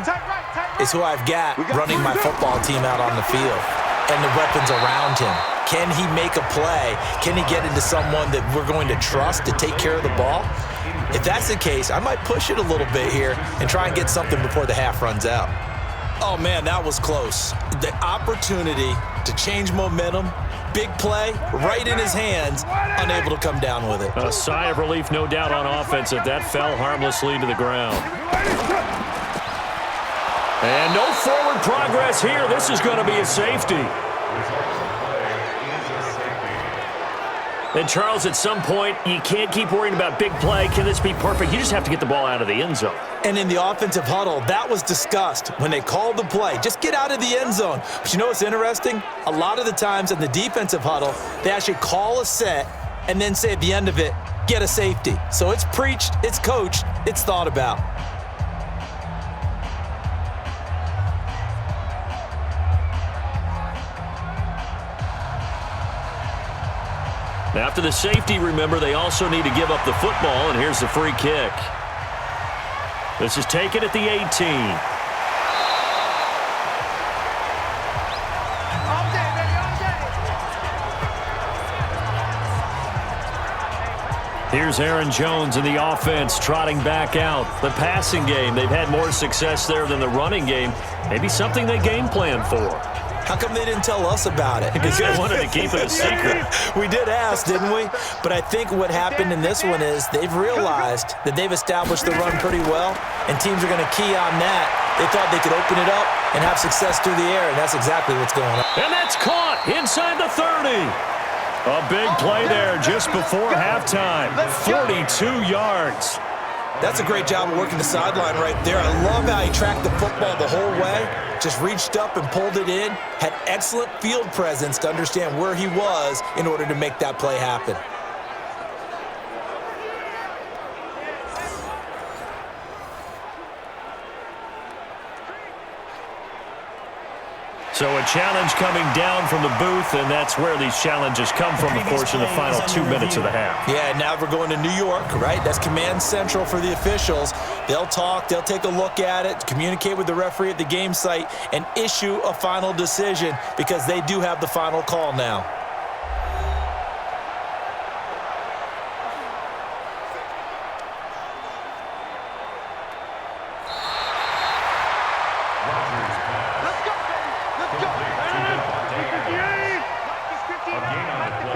is who I've got running my football team out on the field and the weapons around him. Can he make a play? Can he get into someone that we're going to trust to take care of the ball? If that's the case, I might push it a little bit here and try and get something before the half runs out. Oh, man, that was close. The opportunity to change momentum, big play right in his hands, unable to come down with it. A sigh of relief, no doubt, on offense if that fell harmlessly to the ground. And no forward progress here. This is going to be a safety. And, Charles, at some point, you can't keep worrying about big play. Can this be perfect? You just have to get the ball out of the end zone. And in the offensive huddle, that was discussed when they called the play. Just get out of the end zone. But you know what's interesting? A lot of the times in the defensive huddle, they actually call a set and then say at the end of it, get a safety. So it's preached, it's coached, it's thought about. After the safety, remember, they also need to give up the football, and here's the free kick. This is taken at the 18. Here's Aaron Jones in the offense trotting back out. The passing game, they've had more success there than the running game. Maybe something they game plan for. How come they didn't tell us about it? Because they wanted to keep it a secret. We did ask, didn't we? But I think what happened in this one is they've realized that they've established the run pretty well, and teams are going to key on that. They thought they could open it up and have success through the air, and that's exactly what's going on. And that's caught inside the 30. A big play there just before halftime. 42 yards. That's a great job of working the sideline right there. I love how he tracked the football the whole way, just reached up and pulled it in, had excellent field presence to understand where he was in order to make that play happen. So a challenge coming down from the booth, and that's where these challenges come from, of course, in the final 2 minutes of the half. Yeah, now we're going to New York, right? That's command central for the officials. They'll talk, they'll take a look at it, communicate with the referee at the game site, and issue a final decision because they do have the final call now.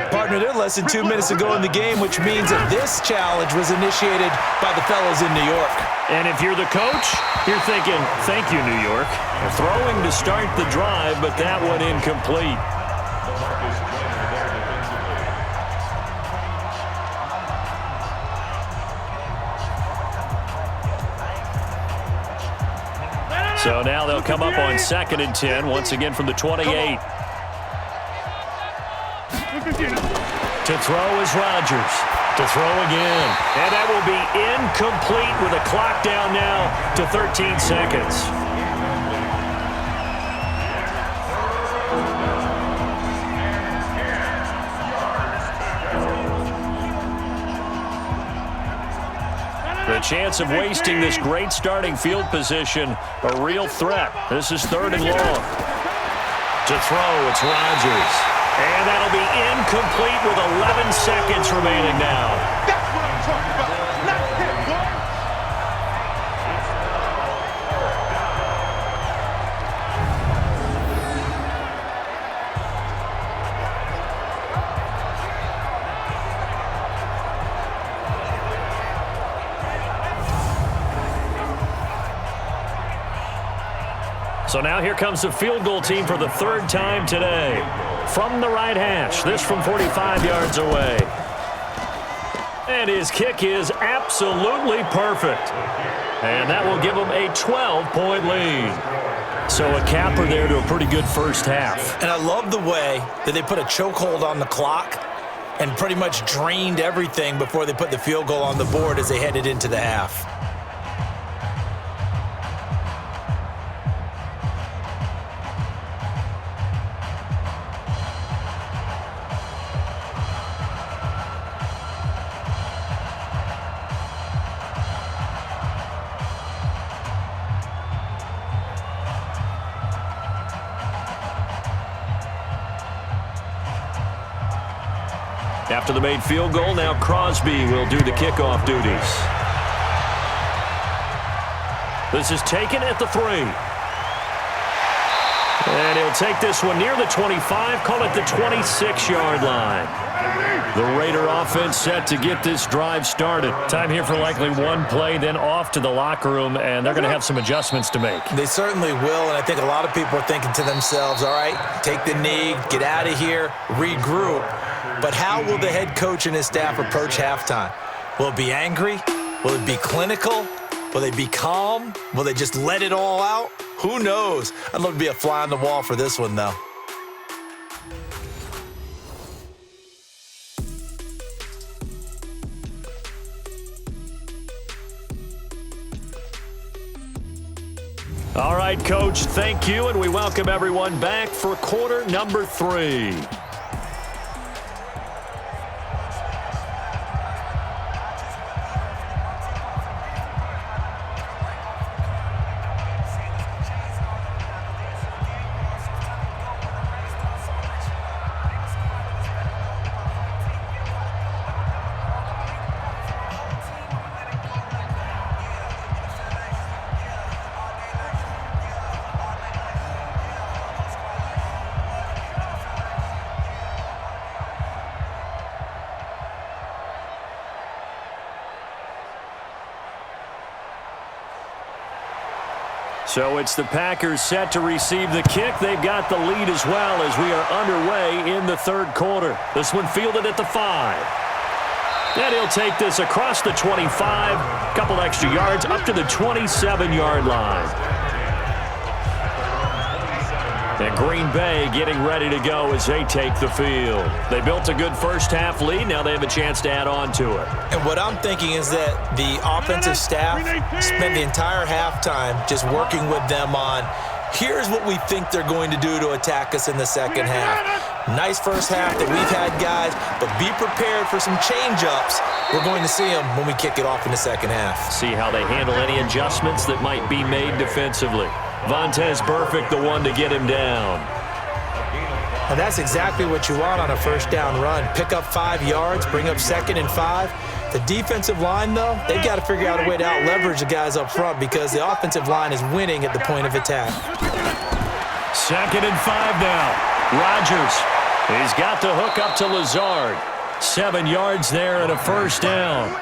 Partner, they're less than 2 minutes to go in the game, which means that this challenge was initiated by the fellows in New York. And if you're the coach, you're thinking, thank you, New York. Throwing to start the drive, but that one incomplete. So now they'll come up on 2nd and 10, once again from the 28. To throw is Rodgers. To throw again. And that will be incomplete with a clock down now to 13 seconds. The chance of wasting this great starting field position, a real threat. This is 3rd and long. To throw, it's Rodgers. And that'll be incomplete with 11 seconds remaining now. That's what I'm talking about. Not him, boy. So now here comes the field goal team for the 3rd time today. From the right hash, this from 45 yards away. And his kick is absolutely perfect. And that will give him a 12-point lead. So a capper there to a pretty good first half. And I love the way that they put a chokehold on the clock and pretty much drained everything before they put the field goal on the board as they headed into the half. After the made field goal, now Crosby will do the kickoff duties. This is taken at the 3. And he'll take this one near the 25, call it the 26-yard line. The Raider offense set to get this drive started. Time here for likely one play, then off to the locker room, and they're going to have some adjustments to make. They certainly will, and I think a lot of people are thinking to themselves, all right, take the knee, get out of here, regroup. But how will the head coach and his staff approach halftime? Will it be angry? Will it be clinical? Will they be calm? Will they just let it all out? Who knows? I'd love to be a fly on the wall for this one, though. All right, Coach, thank you, and we welcome everyone back for quarter number 3. So it's the Packers set to receive the kick. They've got the lead as well as we are underway in the third quarter. This one fielded at the 5. And he'll take this across the 25, couple extra yards up to the 27-yard line. And Green Bay getting ready to go as they take the field. They built a good first-half lead. Now they have a chance to add on to it. And what I'm thinking is that the offensive staff spent the entire halftime just working with them on, here's what we think they're going to do to attack us in the second half. Nice first half that we've had, guys, but be prepared for some change-ups. We're going to see them when we kick it off in the second half. See how they handle any adjustments that might be made defensively. Vontaze Burfict, the one to get him down. And that's exactly what you want on a first down run. Pick up 5 yards, bring up 2nd and 5. The defensive line, though, they've got to figure out a way to out-leverage the guys up front because the offensive line is winning at the point of attack. 2nd and 5 now. Rodgers, he's got the hook up to Lazard. 7 yards there and a first down.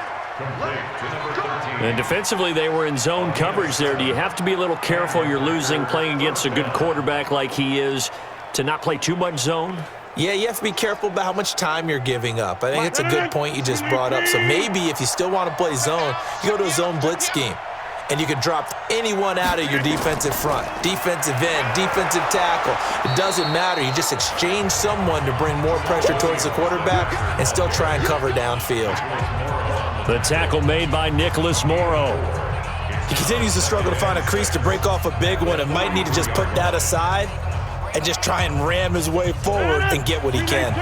And defensively, they were in zone coverage there. Do you have to be a little careful? You're losing playing against a good quarterback like he is to not play too much zone? Yeah, you have to be careful about how much time you're giving up. I think it's a good point you just brought up. So maybe if you still want to play zone, you go to a zone blitz scheme. And you can drop anyone out of your defensive front, defensive end, defensive tackle. It doesn't matter. You just exchange someone to bring more pressure towards the quarterback and still try and cover downfield. The tackle made by Nicholas Morrow. He continues to struggle to find a crease to break off a big one and might need to just put that aside and just try and ram his way forward and get what he can.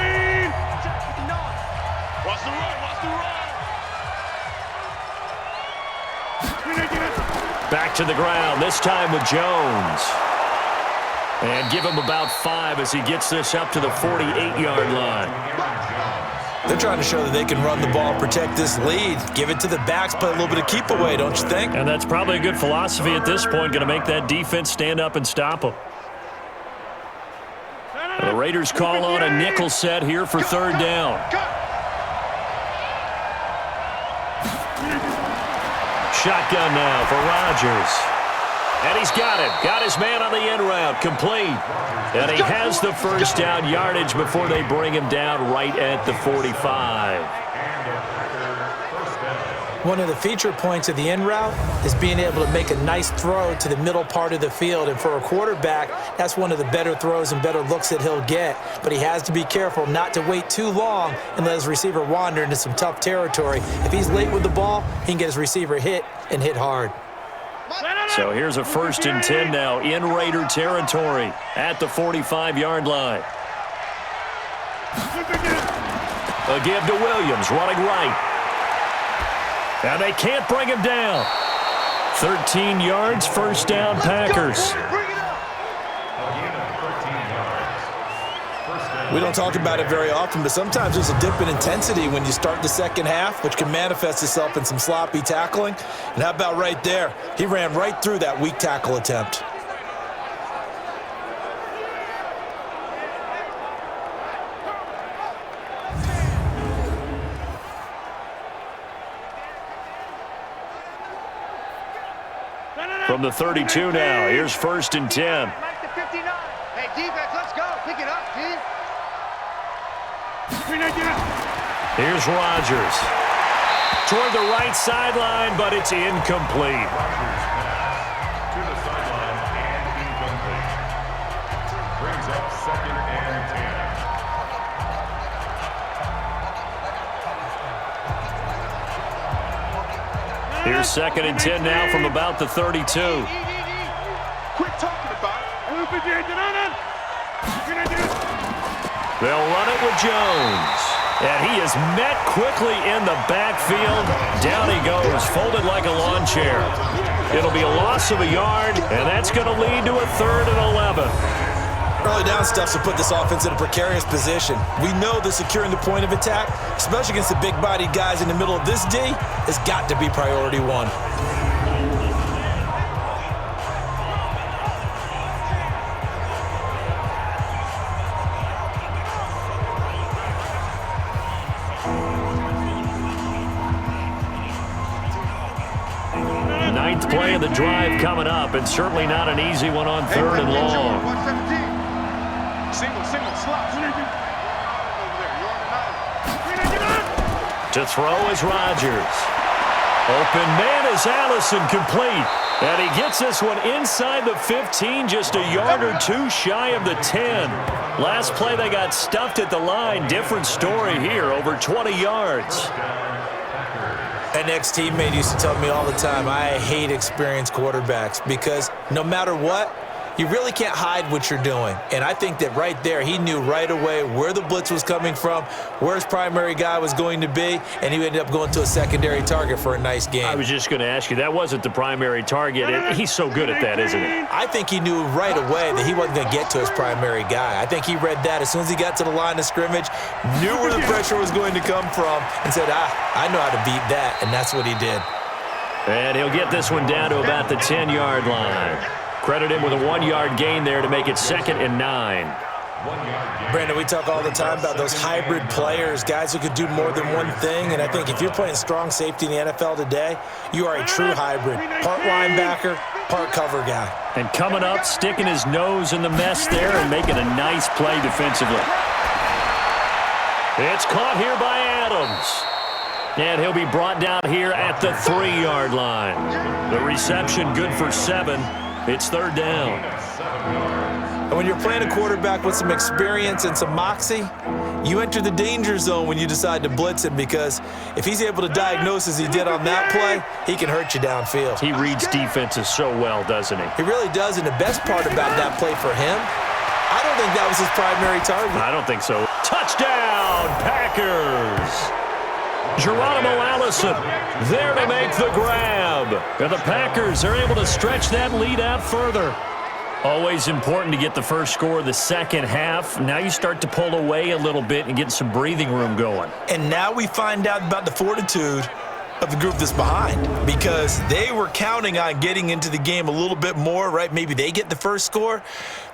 Back to the ground, this time with Jones. And give him about 5 as he gets this up to the 48-yard line. They're trying to show that they can run the ball, protect this lead, give it to the backs, play a little bit of keep away, don't you think? And that's probably a good philosophy at this point, going to make that defense stand up and stop them. The Raiders call on a nickel set here for 3rd down. Shotgun now for Rodgers. And he's got it. Got his man on the end route. Complete. And he has the first down yardage before they bring him down right at the 45. One of the feature points of the in route is being able to make a nice throw to the middle part of the field. And for a quarterback, that's one of the better throws and better looks that he'll get. But he has to be careful not to wait too long and let his receiver wander into some tough territory. If he's late with the ball, he can get his receiver hit and hit hard. So here's a 1st and 10 now in Raider territory at the 45-yard line. A give to Williams, running right. And they can't bring him down. 13 yards, first down, Packers. We don't talk about it very often, but sometimes there's a dip in intensity when you start the second half, which can manifest itself in some sloppy tackling. And how about right there? He ran right through that weak tackle attempt. From the 32 now, here's 1st and 10. Mike to 59. Hey, defense, let's go. Pick it up, team. Here's Rodgers. Toward the right sideline, but it's incomplete. To the sideline and incomplete. Brings up 2nd and 10. Here's 2nd and 10 now from about the 32. Quit talking about it. They'll run it with Jones. And he is met quickly in the backfield. Down he goes, folded like a lawn chair. It'll be a loss of a yard, and that's going to lead to a 3rd and 11. Early down stuff to put this offense in a precarious position. We know that securing the point of attack, especially against the big-bodied guys in the middle of this D, has got to be priority one. Ninth play of the drive coming up, and certainly not an easy one on 3rd and long. 117. Single, slot. Over there, you're on the 9. To throw is Rodgers. Open man is Allison, complete. And he gets this one inside the 15, just a yard or two shy of the 10. Last play they got stuffed at the line. Different story here, over 20 yards. An ex-teammate used to tell me all the time, I hate experienced quarterbacks because no matter what, you really can't hide what you're doing. And I think that right there, he knew right away where the blitz was coming from, where his primary guy was going to be, and he ended up going to a secondary target for a nice game. I was just going to ask you, that wasn't the primary target. He's so good at that, isn't he? I think he knew right away that he wasn't going to get to his primary guy. I think he read that as soon as he got to the line of scrimmage, knew where the pressure was going to come from, and said, I know how to beat that, and that's what he did. And he'll get this one down to about the 10-yard line. Credit him with a 1-yard gain there to make it 2nd and 9. Brandon, we talk all the time about those hybrid players, guys who could do more than one thing, and I think if you're playing strong safety in the NFL today, you are a true hybrid. Part linebacker, part cover guy. And coming up, sticking his nose in the mess there and making a nice play defensively. It's caught here by Adams. And he'll be brought down here at the 3-yard line. The reception good for 7. It's 3rd down. And when you're playing a quarterback with some experience and some moxie, you enter the danger zone when you decide to blitz him, because if he's able to diagnose as he did on that play, he can hurt you downfield. He reads defenses so well, doesn't he? He really does, and the best part about that play for him, I don't think that was his primary target. I don't think so. Touchdown, Packers! Geronimo Allison there to make the grab. And the Packers are able to stretch that lead out further. Always important to get the first score of the second half. Now you start to pull away a little bit and get some breathing room going. And now we find out about the fortitude of the group that's behind, because they were counting on getting into the game a little bit more, right? Maybe they get the first score.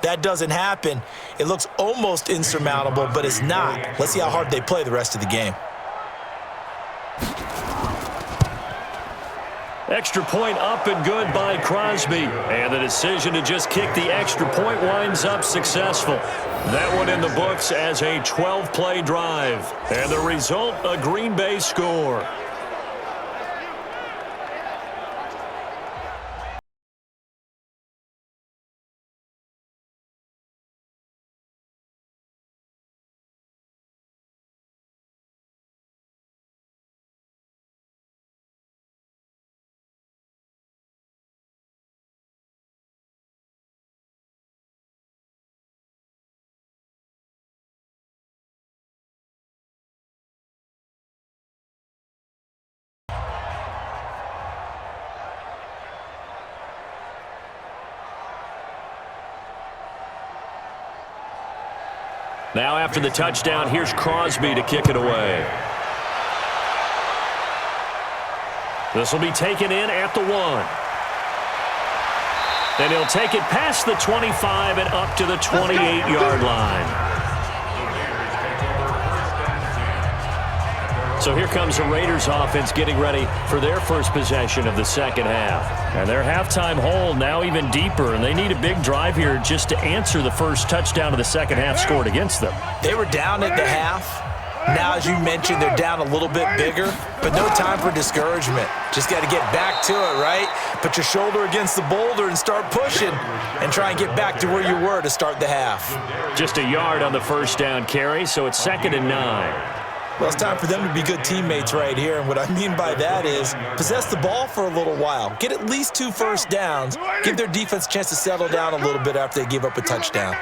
That doesn't happen. It looks almost insurmountable, but it's not. Let's see how hard they play the rest of the game. Extra point up and good by Crosby. And the decision to just kick the extra point winds up successful. That one in the books as a 12-play drive. And the result, a Green Bay score. Now after the touchdown, here's Crosby to kick it away. This will be taken in at the 1. And he'll take it past the 25 and up to the 28-yard line. So here comes the Raiders offense getting ready for their first possession of the second half. And their halftime hole now even deeper, and they need a big drive here just to answer the first touchdown of the second half scored against them. They were down at the half. Now, as you mentioned, they're down a little bit bigger, but no time for discouragement. Just got to get back to it, right? Put your shoulder against the boulder and start pushing and try and get back to where you were to start the half. Just a yard on the first down carry, so it's 2nd and 9. Well, it's time for them to be good teammates right here, and what I mean by that is possess the ball for a little while. Get at least 2 first downs. Give their defense a chance to settle down a little bit after they give up a touchdown.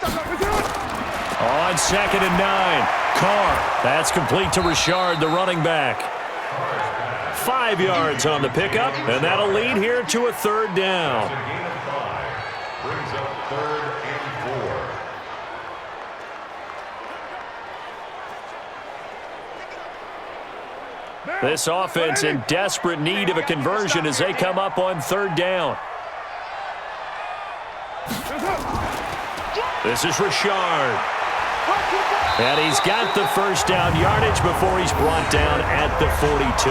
On 2nd and 9, Carr. That's complete to Richard, the running back. 5 yards on the pickup, and that'll lead here to a 3rd down. Gain of 5. Brings up 3rd and 4. This offense in desperate need of a conversion as they come up on 3rd down. This is Richard. And he's got the first down yardage before he's brought down at the 42.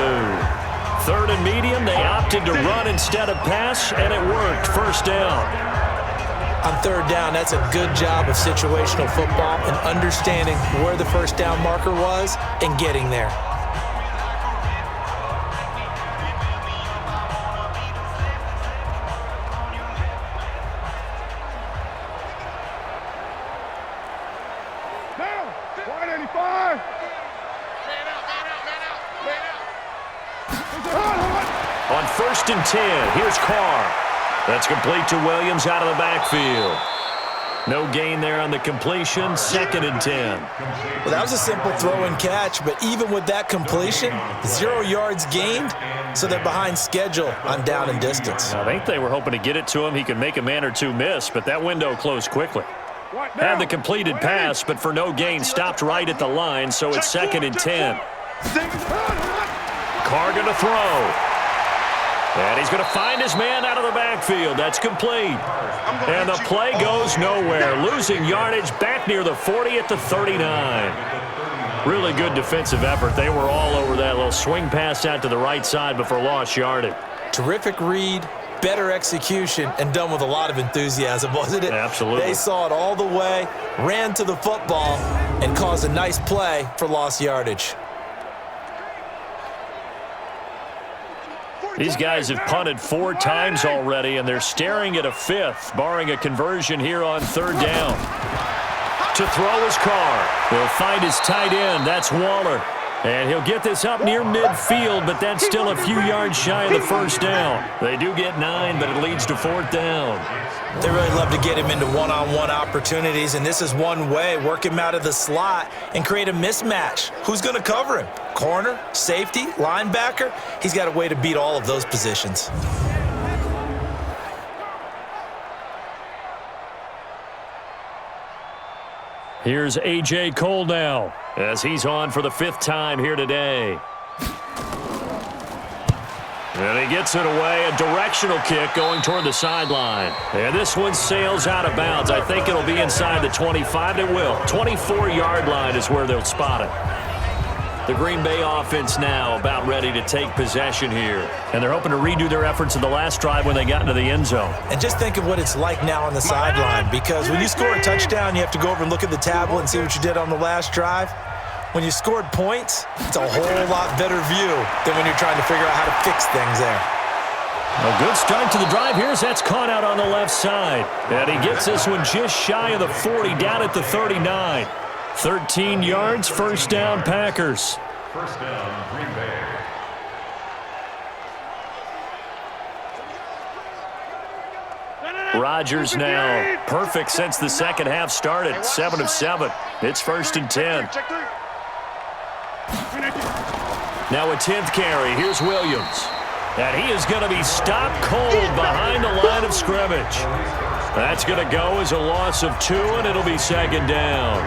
3rd and medium, they opted to run instead of pass, and it worked. First down. On 3rd down, that's a good job of situational football and understanding where the first down marker was and getting there. On 1st and 10, here's Carr. That's complete to Williams out of the backfield. No gain there on the completion, 2nd and 10. Well, that was a simple throw and catch, but even with that completion, 0 yards gained, so they're behind schedule on down and distance. I think they were hoping to get it to him. He could make a man or two miss, but that window closed quickly. Had the completed pass, but for no gain, stopped right at the line, so it's 2nd and 10. Carr going to throw. And he's going to find his man out of the backfield. That's complete. And the play goes nowhere. Losing yardage back near the 40 at the 39. Really good defensive effort. They were all over that little swing pass out to the right side before lost yardage. Terrific read, better execution, and done with a lot of enthusiasm, wasn't it? Absolutely. They saw it all the way, ran to the football, and caused a nice play for lost yardage. These guys have punted 4 times already, and they're staring at a 5th, barring a conversion here on 3rd down. To throw is Carr. He'll find his tight end. That's Waller. And he'll get this up near midfield, but that's still a few yards shy of the first down. They do get 9, but it leads to 4th down. They really love to get him into one-on-one opportunities, and this is one way. Work him out of the slot and create a mismatch. Who's going to cover him? Corner, safety, linebacker? He's got a way to beat all of those positions. Here's A.J. Cole now as he's on for the 5th time here today. And he gets it away, a directional kick going toward the sideline. And this one sails out of bounds. I think it'll be inside the 25. It will. 24-yard line is where they'll spot it. The Green Bay offense now about ready to take possession here. And they're hoping to redo their efforts in the last drive when they got into the end zone. And just think of what it's like now on the sideline, because when you score a touchdown, you have to go over and look at the tablet and see what you did on the last drive. When you scored points, it's a whole lot better view than when you're trying to figure out how to fix things there. A good start to the drive. Here's that's caught out on the left side. And he gets this one just shy of the 40, down at the 39. 13 yards, first down, Packers. First down, Green Bay. Rodgers now perfect since the second half started. 7 of 7. It's 1st and 10. Now a 10th carry. Here's Williams. And he is going to be stopped cold behind the line of scrimmage. That's going to go as a loss of 2, and it'll be 2nd down.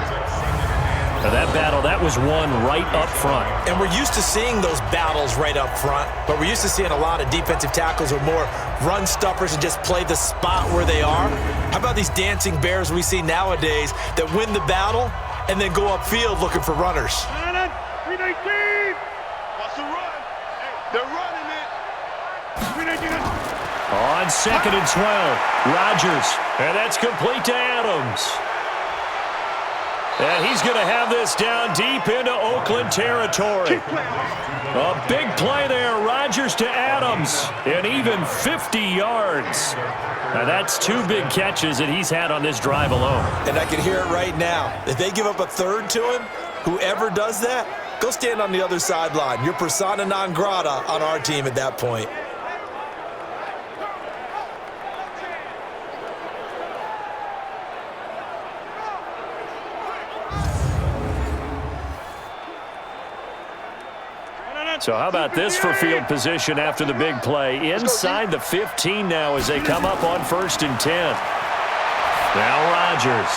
Now that battle, that was won right up front. And we're used to seeing those battles right up front, but we're used to seeing a lot of defensive tackles with more run stuffers and just play the spot where they are. How about these dancing bears we see nowadays that win the battle and then go upfield looking for runners? man. 319. What's the run? They're running it. 319. On 2nd and 12, Rodgers, and that's complete to Adams. And he's going to have this down deep into Oakland territory. A big play there, Rodgers to Adams, and even 50 yards. Now that's 2 big catches that he's had on this drive alone. And I can hear it right now. If they give up a third to him, whoever does that, go stand on the other sideline. You're persona non grata on our team at that point. So how about this for field position after the big play? Inside the 15 now as they come up on 1st and 10. Now Rodgers.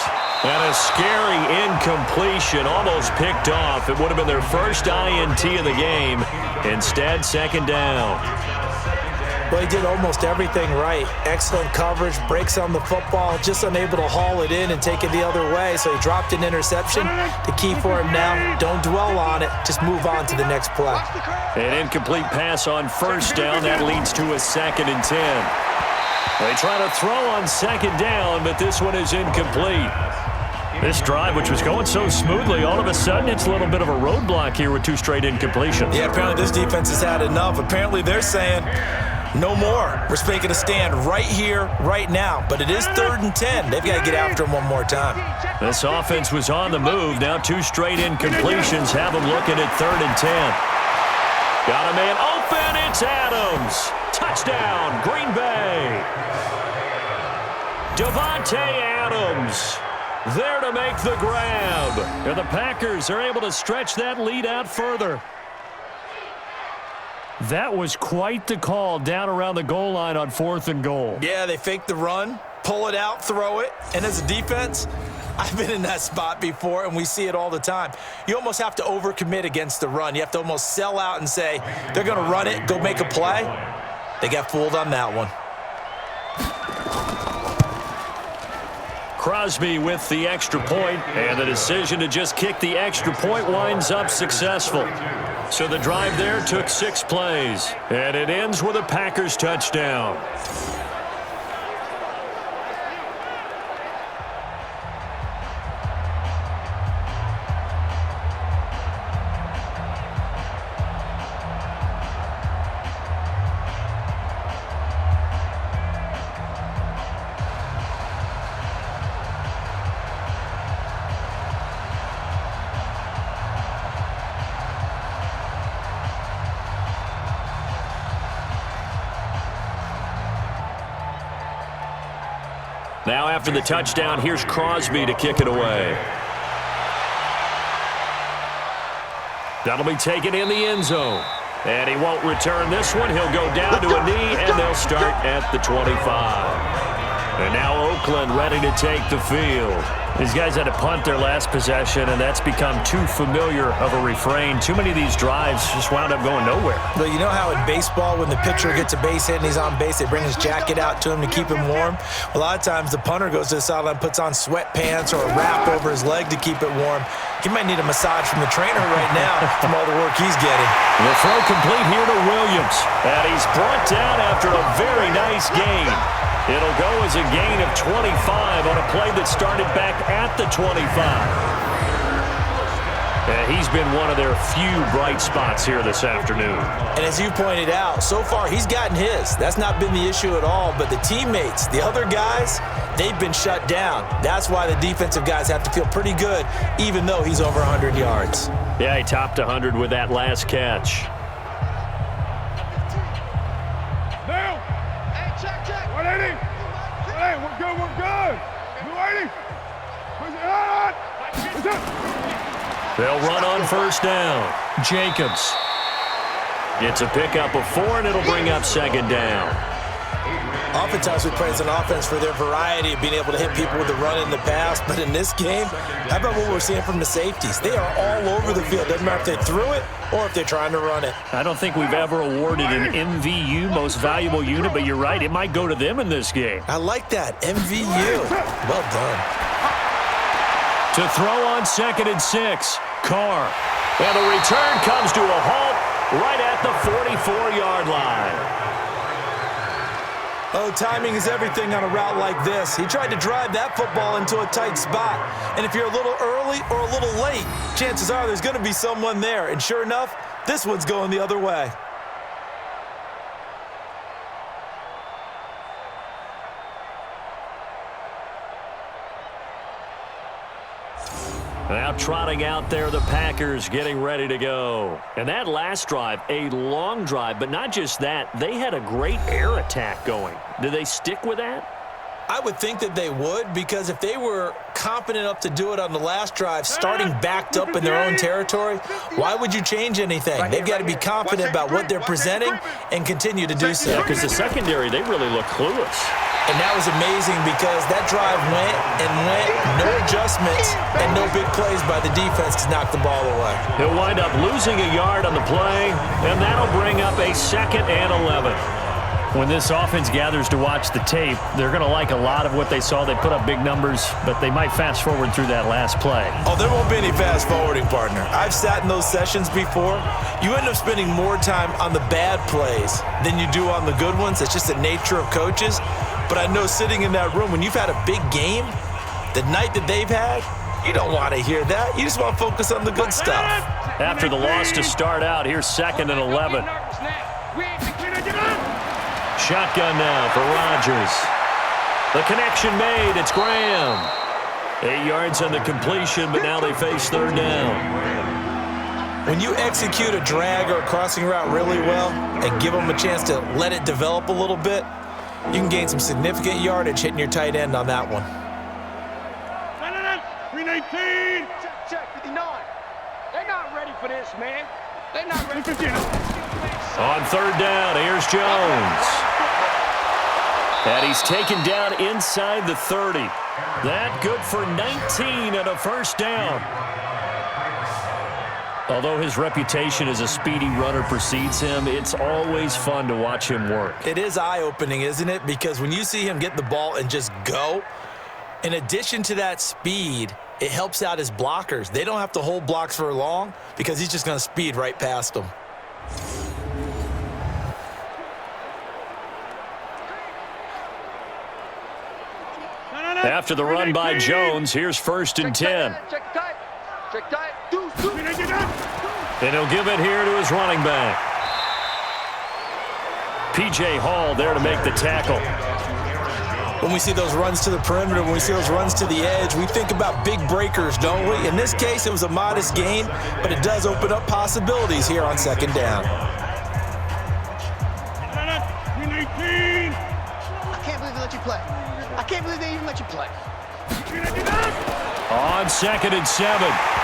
And a scary incompletion, almost picked off. It would have been their first INT of the game. Instead, 2nd down. Well, he did almost everything right. Excellent coverage, breaks on the football, just unable to haul it in and take it the other way. So he dropped an interception. The key for him now, don't dwell on it. Just move on to the next play. An incomplete pass on 1st down. That leads to a 2nd and 10. They try to throw on 2nd down, but this one is incomplete. This drive, which was going so smoothly, all of a sudden it's a little bit of a roadblock here with 2 straight incompletions. Yeah, apparently this defense has had enough. Apparently they're saying, no more. We're making a stand right here, right now. But it is 3rd and 10. They've got to get after him one more time. This offense was on the move. Now 2 straight incompletions have them looking at 3rd and 10. Got a man open. It's Adams. Touchdown, Green Bay. Davante Adams there to make the grab. And the Packers are able to stretch that lead out further. That was quite the call down around the goal line on 4th and goal. Yeah, they fake the run, pull it out, throw it. And as a defense, I've been in that spot before, and we see it all the time. You almost have to overcommit against the run. You have to almost sell out and say, they're going to run it, go make a play. They got fooled on that one. Crosby with the extra point, and the decision to just kick the extra point winds up successful. So the drive there took 6 plays, and it ends with a Packers touchdown. Now after the touchdown, here's Crosby to kick it away. That'll be taken in the end zone. And he won't return this one. He'll go down to a knee, and they'll start at the 25. And now Oakland ready to take the field. These guys had to punt their last possession, and that's become too familiar of a refrain. Too many of these drives just wound up going nowhere. But you know how in baseball, when the pitcher gets a base hit and he's on base, they bring his jacket out to him to keep him warm? A lot of times the punter goes to the sideline, puts on sweatpants or a wrap over his leg to keep it warm. He might need a massage from the trainer right now from all the work he's getting. The throw complete here to Williams. And he's brought down after a very nice gain. It'll go as a gain of 25 on a play that started back at the 25. And he's been one of their few bright spots here this afternoon. And as you pointed out, so far he's gotten his. That's not been the issue at all. But the teammates, the other guys, they've been shut down. That's why the defensive guys have to feel pretty good, even though he's over 100 yards. Yeah, he topped 100 with that last catch. Now. Hey, check. 180. Hey, we're good. 280. What's up? They'll run on first down. Jacobs. It's a pickup of 4, and it'll bring up second down. Oftentimes we praise an offense for their variety of being able to hit people with the run in the pass, but in this game, how about what we're seeing from the safeties? They are all over the field. Doesn't matter if they threw it or if they're trying to run it. I don't think we've ever awarded an MVU, most valuable unit, but you're right, it might go to them in this game. I like that, MVU. Well done. To throw on 2nd and 6, Carr. And the return comes to a halt right at the 44-yard line. Oh, timing is everything on a route like this. He tried to drive that football into a tight spot. And if you're a little early or a little late, chances are there's going to be someone there. And sure enough, this one's going the other way. Now trotting out there, the Packers getting ready to go. And that last drive, a long drive, but not just that. They had a great air attack going. Did they stick with that? I would think that they would, because if they were confident enough to do it on the last drive, starting backed up in their own territory, why would you change anything? They've got to be confident about what they're presenting and continue to do so. Yeah, because the secondary, they really look clueless. And that was amazing because that drive went and went, no adjustments, and no big plays by the defense to knock the ball away. He'll wind up losing a yard on the play, and that'll bring up a 2nd and 11. When this offense gathers to watch the tape, they're going to like a lot of what they saw. They put up big numbers, but they might fast forward through that last play. Oh, there won't be any fast forwarding, partner. I've sat in those sessions before. You end up spending more time on the bad plays than you do on the good ones. It's just the nature of coaches. But I know sitting in that room, when you've had a big game, the night that they've had, you don't want to hear that. You just want to focus on the good stuff. After the loss to start out, here's 2nd and 11. Shotgun now for Rodgers. The connection made. It's Graham. 8 yards on the completion, but now they face 3rd down. When you execute a drag or a crossing route really well and give them a chance to let it develop a little bit, you can gain some significant yardage hitting your tight end on that one. 319. Check, 59. They're not ready for this, man. They're not ready for this. On 3rd down, here's Jones. And he's taken down inside the 30. That good for 19 and a 1st down. Although his reputation as a speedy runner precedes him, it's always fun to watch him work. It is eye-opening, isn't it? Because when you see him get the ball and just go, in addition to that speed, it helps out his blockers. They don't have to hold blocks for long because he's just going to speed right past them. After the run by Jones, here's 1st and 10. Check tight. Check tight. And he'll give it here to his running back. P.J. Hall there to make the tackle. When we see those runs to the perimeter, when we see those runs to the edge, we think about big breakers, don't we? In this case, it was a modest gain, but it does open up possibilities here on 2nd down. 319. I can't believe they let you play. I can't believe they even let you play. On 2nd and 7,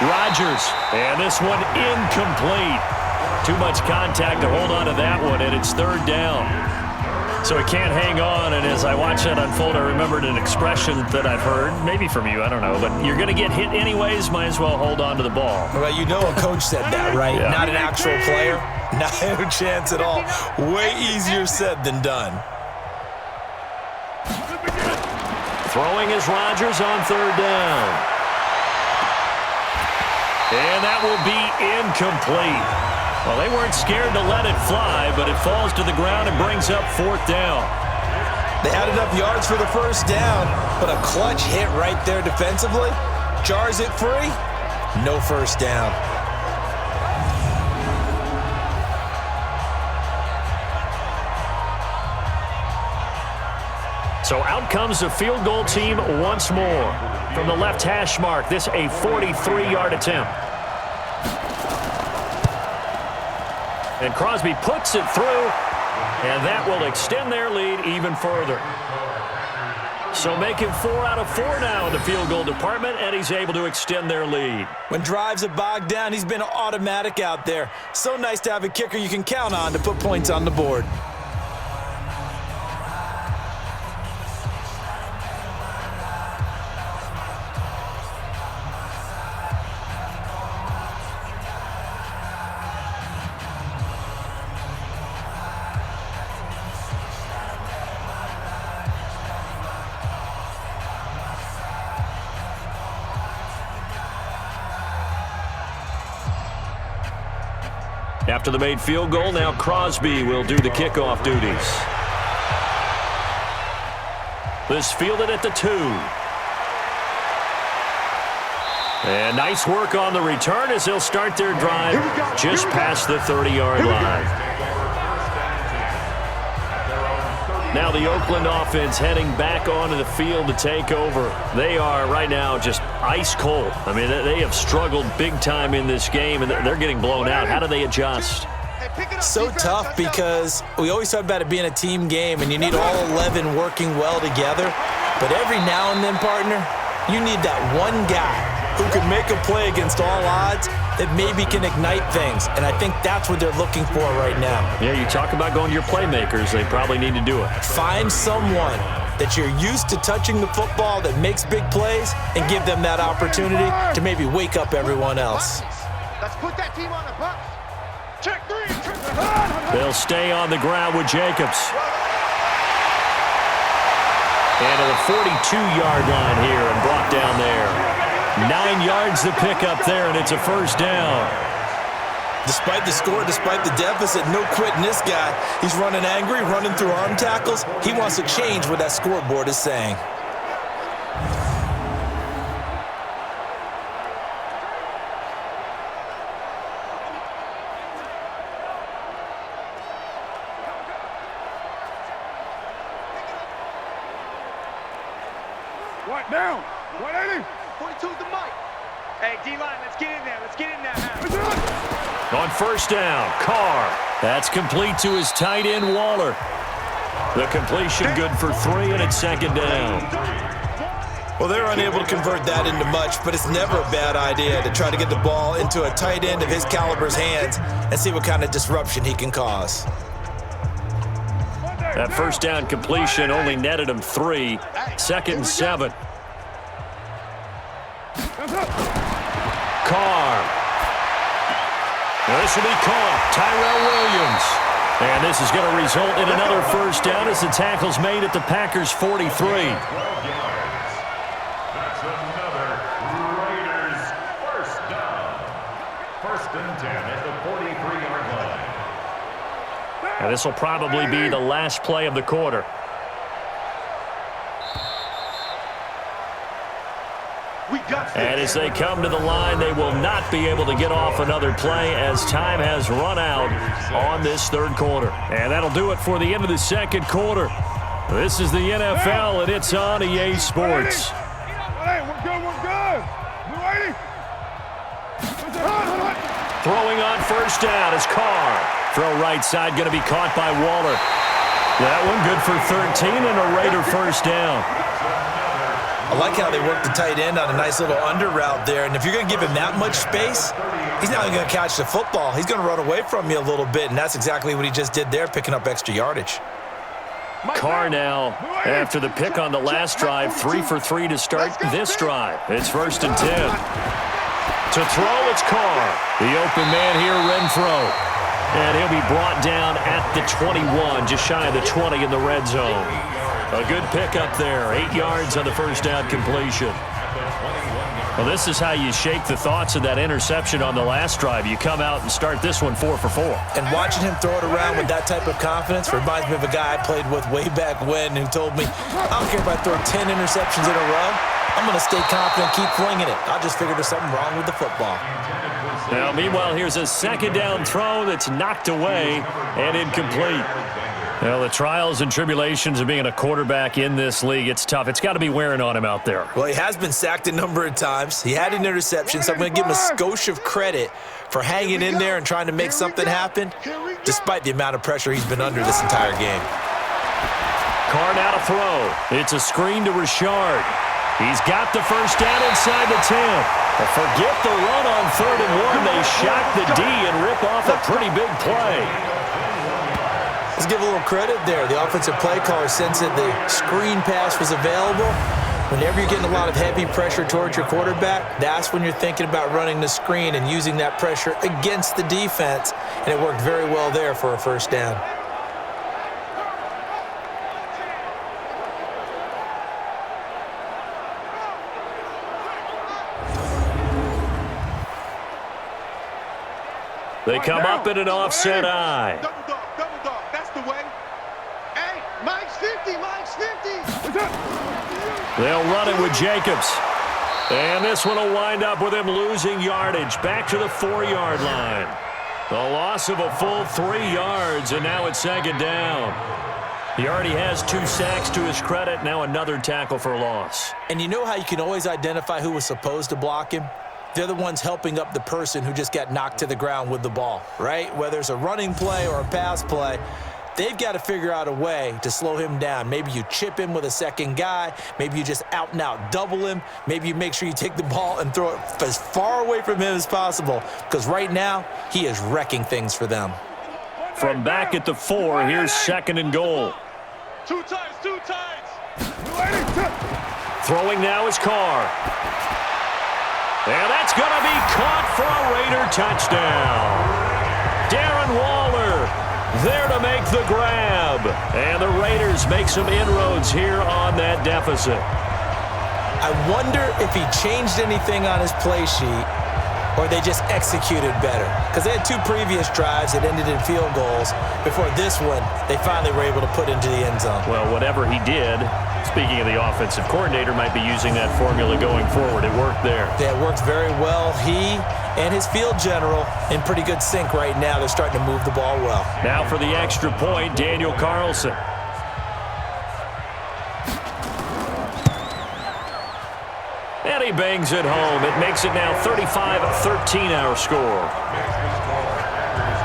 Rodgers. And this one incomplete. Too much contact to hold on to that one, and it's 3rd down. So he can't hang on, and as I watch that unfold, I remembered an expression that I've heard, maybe from you, I don't know, but you're going to get hit anyways, might as well hold on to the ball. Well, you know a coach said that, right? Yeah. Not an actual player. Not a chance at all. Way easier said than done. Throwing is Rodgers on 3rd down. And that will be incomplete. Well, they weren't scared to let it fly, but it falls to the ground and brings up 4th down. They had enough yards for the 1st down, but a clutch hit right there defensively jars it free. No 1st down. So out comes the field goal team once more. From the left hash mark, this a 43-yard attempt. And Crosby puts it through, and that will extend their lead even further. So making 4 out of 4 now in the field goal department, and he's able to extend their lead. When drives are bogged down, he's been automatic out there. So nice to have a kicker you can count on to put points on the board. After the made field goal, now Crosby will do the kickoff duties. This fielded at the 2. And nice work on the return as they'll start their drive just past the 30-yard line. Now the Oakland offense heading back onto the field to take over. They are right now just ice cold. I mean, they have struggled big time in this game, and they're getting blown out. How do they adjust? So tough because we always talk about it being a team game, and you need all 11 working well together. But every now and then, partner, you need that one guy who can make a play against all odds that maybe can ignite things. And I think that's what they're looking for right now. Yeah, you talk about going to your playmakers. They probably need to do it. Find someone that you're used to touching the football that makes big plays and give them that opportunity to maybe wake up everyone else. Let's put that team on the bus. Check 3. They'll stay on the ground with Jacobs. And to the 42-yard line here and brought down there. 9 yards to pick up there, and it's a first down. Despite the score, despite the deficit, no quitting this guy. He's running angry, running through arm tackles. He wants to change what that scoreboard is saying. Right down. 180. 42's the mic. Hey, D-line, let's get in there. Let's get in there. On first down, Carr. That's complete to his tight end, Waller. The completion good for 3, and it's second down. Well, they're unable to convert that into much, but it's never a bad idea to try to get the ball into a tight end of his caliber's hands and see what kind of disruption he can cause. That first down completion only netted him 3. Second and 7. Carr. This will be caught. Tyrell Williams. And this is going to result in another first down as the tackle's made at the Packers' 43. That's another Raiders first down. First and 10 at the 43-yard line. And this will probably be the last play of the quarter. And as they come to the line, they will not be able to get off another play as time has run out on this third quarter. And that'll do it for the end of the second quarter. This is the NFL, and it's on EA Sports. Hey, we're good. 280. Throwing on first down is Carr. Throw right side going to be caught by Waller. That one good for 13 and a Raider first down. I like how they work the tight end on a nice little under route there. And if you're going to give him that much space, he's not only going to catch the football, he's going to run away from you a little bit. And that's exactly what he just did there, picking up extra yardage. Carr now, after the pick on the last drive, 3 for 3 to start this drive. It's first and 10. To throw, it's Carr. The open man here, Renfro. And he'll be brought down at the 21, just shy of the 20 in the red zone. A good pickup there, 8 yards on the first down completion. Well, this is how you shake the thoughts of that interception on the last drive. You come out and start this one 4 for 4. And watching him throw it around with that type of confidence reminds me of a guy I played with way back when who told me, I don't care if I throw 10 interceptions in a row. I'm going to stay confident, keep flinging it. I just figured there's something wrong with the football. Now, meanwhile, here's a second down throw that's knocked away and incomplete. Well, the trials and tribulations of being a quarterback in this league, it's tough. It's got to be wearing on him out there. Well, he has been sacked a number of times. He had an interception, so I'm going to give him a skosh of credit for hanging in there and trying to make something happen, despite the amount of pressure he's been under this entire game. Carr now to throw. It's a screen to Richard. He's got the first down inside the 10. But forget the run on 3rd and 1. They shock the D and rip off a pretty big play. Let's give a little credit there. The offensive play caller sensed that the screen pass was available. Whenever you're getting a lot of heavy pressure towards your quarterback, that's when you're thinking about running the screen and using that pressure against the defense. And it worked very well there for a first down. They come up in an offset eye. Double dog. That's the way. Hey, Mike's 50, Mike's 50. They'll run it with Jacobs. And this one will wind up with him losing yardage back to the 4-yard line. The loss of a full 3 yards, and now it's second down. He already has 2 sacks to his credit, now another tackle for loss. And you know how you can always identify who was supposed to block him? They're the ones helping up the person who just got knocked to the ground with the ball, right? Whether it's a running play or a pass play, they've got to figure out a way to slow him down. Maybe you chip him with a second guy. Maybe you just out-and-out double him. Maybe you make sure you take the ball and throw it as far away from him as possible, because right now he is wrecking things for them. From back at the 4, here's second and goal. 2 times. Throwing now is Carr. And that's going to be caught for a Raider touchdown. Darren Waller there to make the grab. And the Raiders make some inroads here on that deficit. I wonder if he changed anything on his play sheet or they just executed better. Because they had 2 previous drives that ended in field goals. Before this one, they finally were able to put into the end zone. Well, whatever he did, speaking of the offensive coordinator, might be using that formula going forward. It worked there. Yeah, it worked very well. He and his field general in pretty good sync right now. They're starting to move the ball well. Now for the extra point, Daniel Carlson. And he bangs it home. It makes it now 35-13 our score.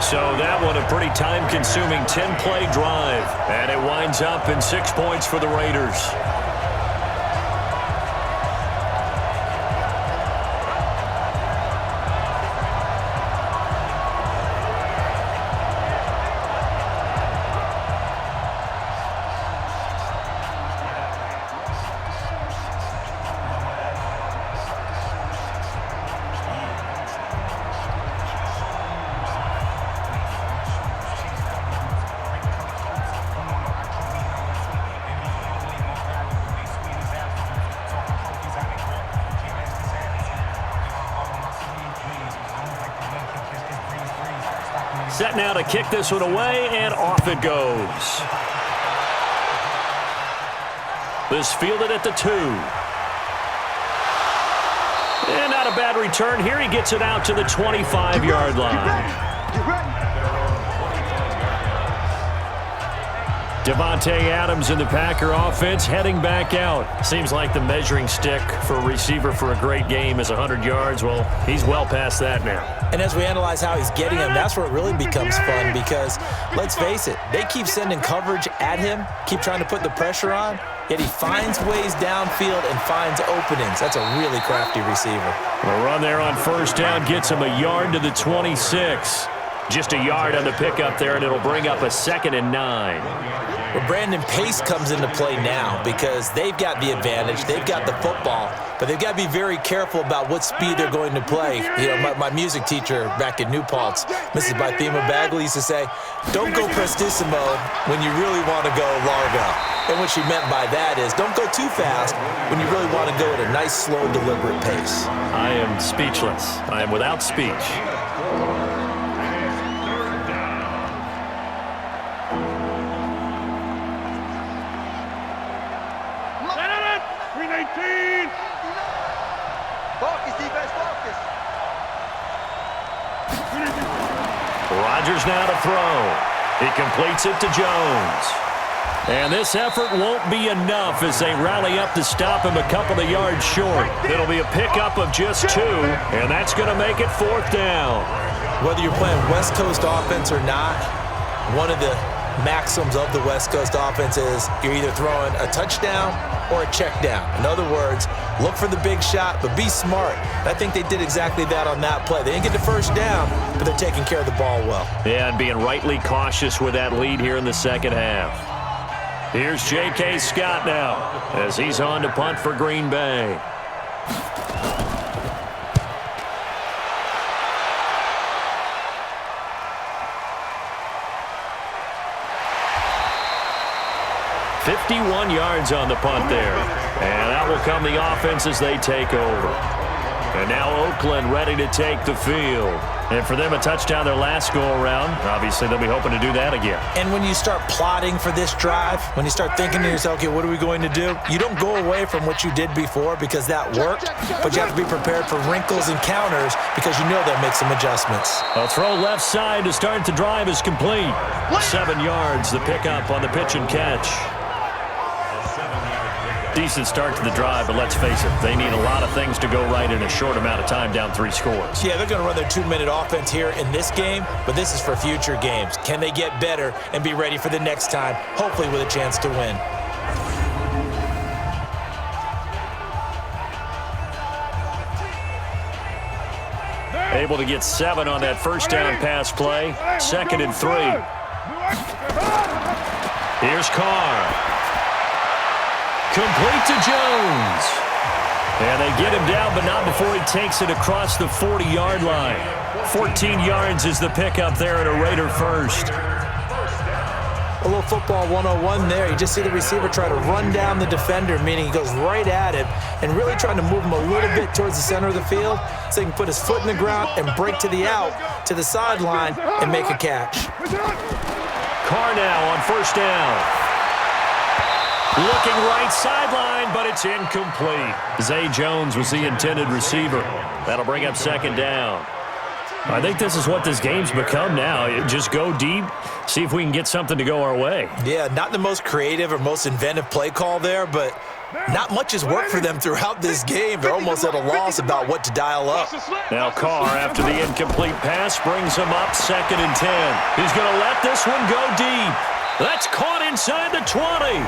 So that one a pretty time-consuming 10-play drive. And it winds up in 6 points for the Raiders. Set now to kick this one away, and off it goes. This fielded at the 2. And not a bad return here. He gets it out to the 25-yard line. Devontae Adams in the Packer offense heading back out. Seems like the measuring stick for a receiver for a great game is 100 yards. Well, he's well past that now. And as we analyze how he's getting them, that's where it really becomes fun because, let's face it, they keep sending coverage at him, keep trying to put the pressure on, yet he finds ways downfield and finds openings. That's a really crafty receiver. The run there on first down gets him a yard to the 26. Just a yard on the pickup there, and it'll bring up a 2nd and 9. Well, Brandon, pace comes into play now because they've got the advantage. They've got the football, but they've got to be very careful about what speed they're going to play. You know, my music teacher back in New Paltz, Mrs. Bythema Bagley, used to say, don't go prestissimo when you really want to go largo. And what she meant by that is don't go too fast when you really want to go at a nice, slow, deliberate pace. I am speechless. I am without speech. Rodgers now to throw. He completes it to Jones. And this effort won't be enough as they rally up to stop him a couple of yards short. It'll be a pickup of just 2, and that's going to make it 4th down. Whether you're playing West Coast offense or not, one of the maxims of the West Coast offense is you're either throwing a touchdown or a check down. In other words, look for the big shot, but be smart. And I think they did exactly that on that play. They didn't get the first down, but they're taking care of the ball well. Yeah, and being rightly cautious with that lead here in the second half. Here's J.K. Scott now as he's on to punt for Green Bay. "51 yards on the punt there. And out will come the offense as they take over. And now Oakland ready to take the field. And for them, a touchdown their last go-around. Obviously, they'll be hoping to do that again. And when you start plotting for this drive, when you start thinking to yourself, okay, what are we going to do? You don't go away from what you did before because that worked, but you have to be prepared for wrinkles and counters because you know they'll make some adjustments. A throw left side to start the drive is complete. 7 yards, the pickup on the pitch and catch. Decent start to the drive, but let's face it, they need a lot of things to go right in a short amount of time, down 3 scores. Yeah, they're going to run their 2-minute offense here in this game, but this is for future games. Can they get better and be ready for the next time, hopefully with a chance to win? Able to get 7 on that first down pass play. 2nd and 3. Here's Carr. Complete to Jones. And they get him down, but not before he takes it across the 40-yard line. 14 yards is the pickup there at a Raider first. A little football 101 there. You just see the receiver try to run down the defender, meaning he goes right at him and really trying to move him a little bit towards the center of the field so he can put his foot in the ground and break to the out, to the sideline, and make a catch. Carr now on first down. Looking right sideline, but it's incomplete. Zay Jones was the intended receiver. That'll bring up 2nd down. I think this is what this game's become now. Just go deep, see if we can get something to go our way. Yeah, not the most creative or most inventive play call there, but not much has worked for them throughout this game. They're almost at a loss about what to dial up. Now Carr, after the incomplete pass, brings him up 2nd and 10. He's going to let this one go deep. That's caught inside the 20.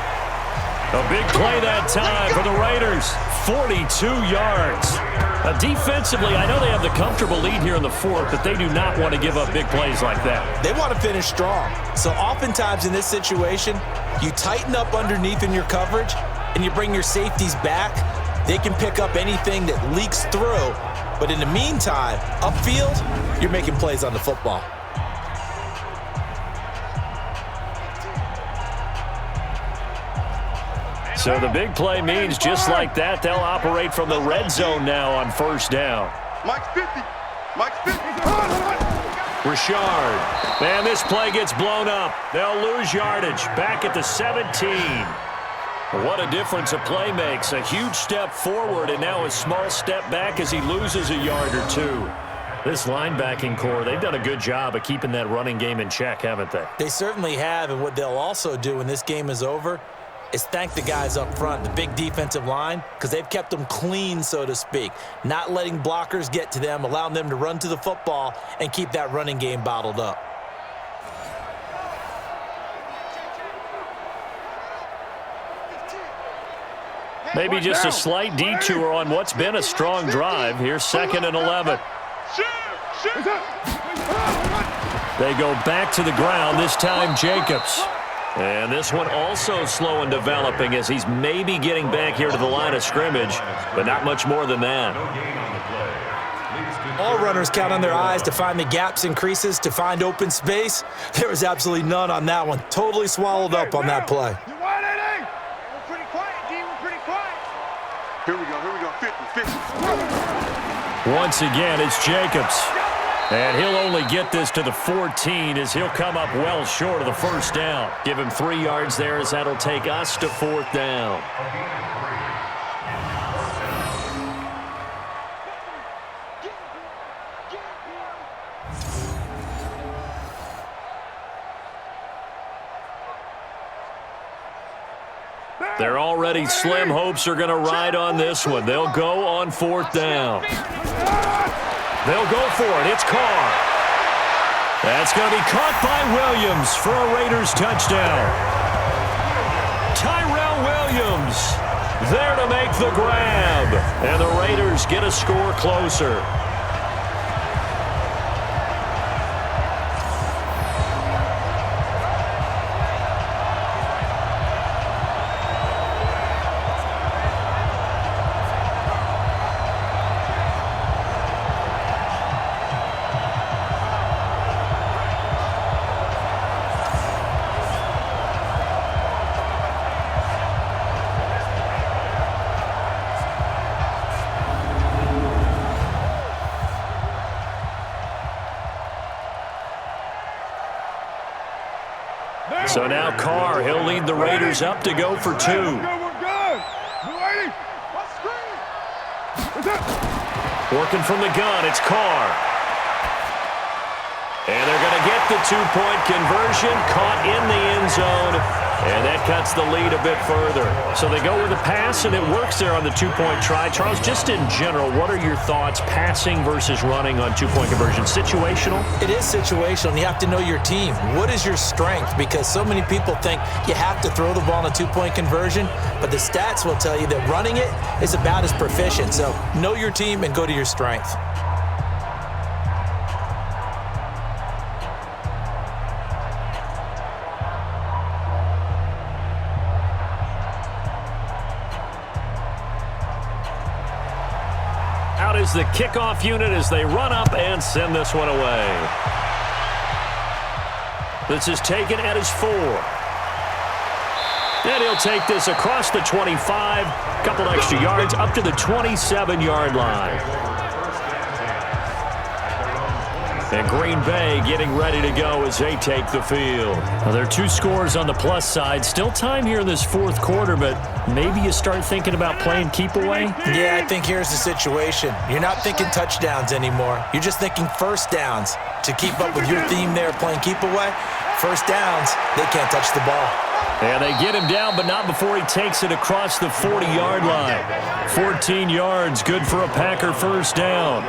A big play that time for the Raiders. 42 yards. Defensively, I know they have the comfortable lead here in the 4th, but they do not want to give up big plays like that. They want to finish strong. So oftentimes in this situation, you tighten up underneath in your coverage and you bring your safeties back. They can pick up anything that leaks through. But in the meantime, upfield, you're making plays on the football. So the big play means just like that, they'll operate from the red zone now on first down. Mike's 50. Mike's 50. Richard. Man, this play gets blown up. They'll lose yardage. Back at the 17. What a difference a play makes. A huge step forward and now a small step back as he loses a yard or 2. This linebacking core, they've done a good job of keeping that running game in check, haven't they? They certainly have, and what they'll also do when this game is over is thank the guys up front, the big defensive line, because they've kept them clean, so to speak, not letting blockers get to them, allowing them to run to the football and keep that running game bottled up. Maybe just a slight detour on what's been a strong drive. Here's 2nd and 11. They go back to the ground, this time Jacobs. And this one also slow in developing as he's maybe getting back here to the line of scrimmage, but not much more than that. All runners count on their eyes to find the gaps and creases, to find open space. There was absolutely none on that one. Totally swallowed up on that play. We're pretty quiet, D. We're pretty quiet. Here we go. 50. Once again, it's Jacobs. And he'll only get this to the 14 as he'll come up well short of the first down. Give him 3 yards there as that'll take us to 4th down. Their already slim hopes are going to ride on this one. They'll go on 4th down. They'll go for it. It's Carr. That's going to be caught by Williams for a Raiders touchdown. Tyrell Williams there to make the grab. And the Raiders get a score closer. So now Carr, he'll lead the Raiders up to go for 2. We're good. Working from the gun, it's Carr. And they're going to get the 2-point conversion, caught in the end zone, and that cuts the lead a bit further. So they go with a pass, and it works there on the 2-point try. Charles, just in general, what are your thoughts passing versus running on 2-point conversion? Situational? It is situational, and you have to know your team. What is your strength? Because so many people think you have to throw the ball on a 2-point conversion, but the stats will tell you that running it is about as proficient. So know your team and go to your strength. Out is the kickoff unit as they run up and send this one away. This is taken at his 4. And he'll take this across the 25, couple extra yards up to the 27-yard line. And Green Bay getting ready to go as they take the field. Well, there are 2 scores on the plus side. Still time here in this 4th quarter, but maybe you start thinking about playing keep away? Yeah, I think here's the situation. You're not thinking touchdowns anymore. You're just thinking first downs. To keep up with your theme there, playing keep away, first downs, they can't touch the ball. And they get him down, but not before he takes it across the 40-yard line. 14 yards, good for a Packer first down.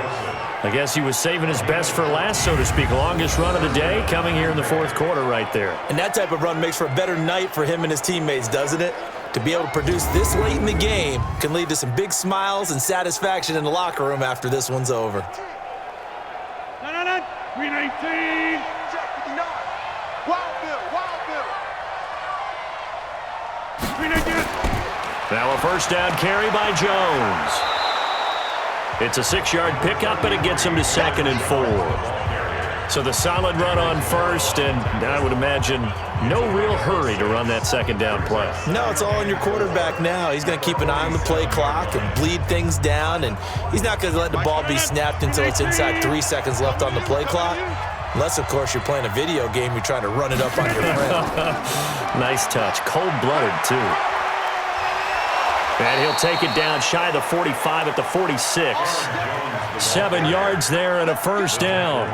I guess he was saving his best for last, so to speak. Longest run of the day coming here in the 4th quarter right there. And that type of run makes for a better night for him and his teammates, doesn't it? To be able to produce this late in the game can lead to some big smiles and satisfaction in the locker room after this one's over. 319. Now a first down carry by Jones. It's a 6-yard pickup, and it gets him to 2nd and 4. So the solid run on first, and I would imagine no real hurry to run that 2nd down play. No, it's all on your quarterback now. He's going to keep an eye on the play clock and bleed things down, and he's not going to let the ball be snapped until it's inside 3 seconds left on the play clock. Unless, of course, you're playing a video game, you're trying to run it up on your friend. Nice touch. Cold-blooded, too. And he'll take it down shy of the 45 at the 46. 7 yards there and a first down.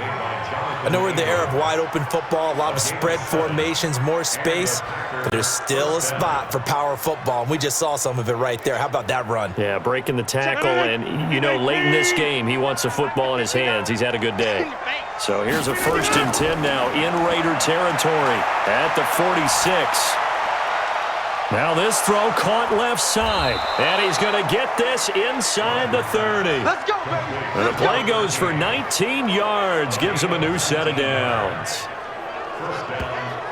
I know we're in the era of wide-open football, a lot of spread formations, more space, but there's still a spot for power football, and we just saw some of it right there. How about that run? Yeah, breaking the tackle, and, you know, late in this game, he wants the football in his hands. He's had a good day. So here's a 1st and 10 now in Raider territory at the 46. Now this throw caught left side, and he's going to get this inside the 30. Let's go, baby. And the play goes for 19 yards, gives him a new set of downs.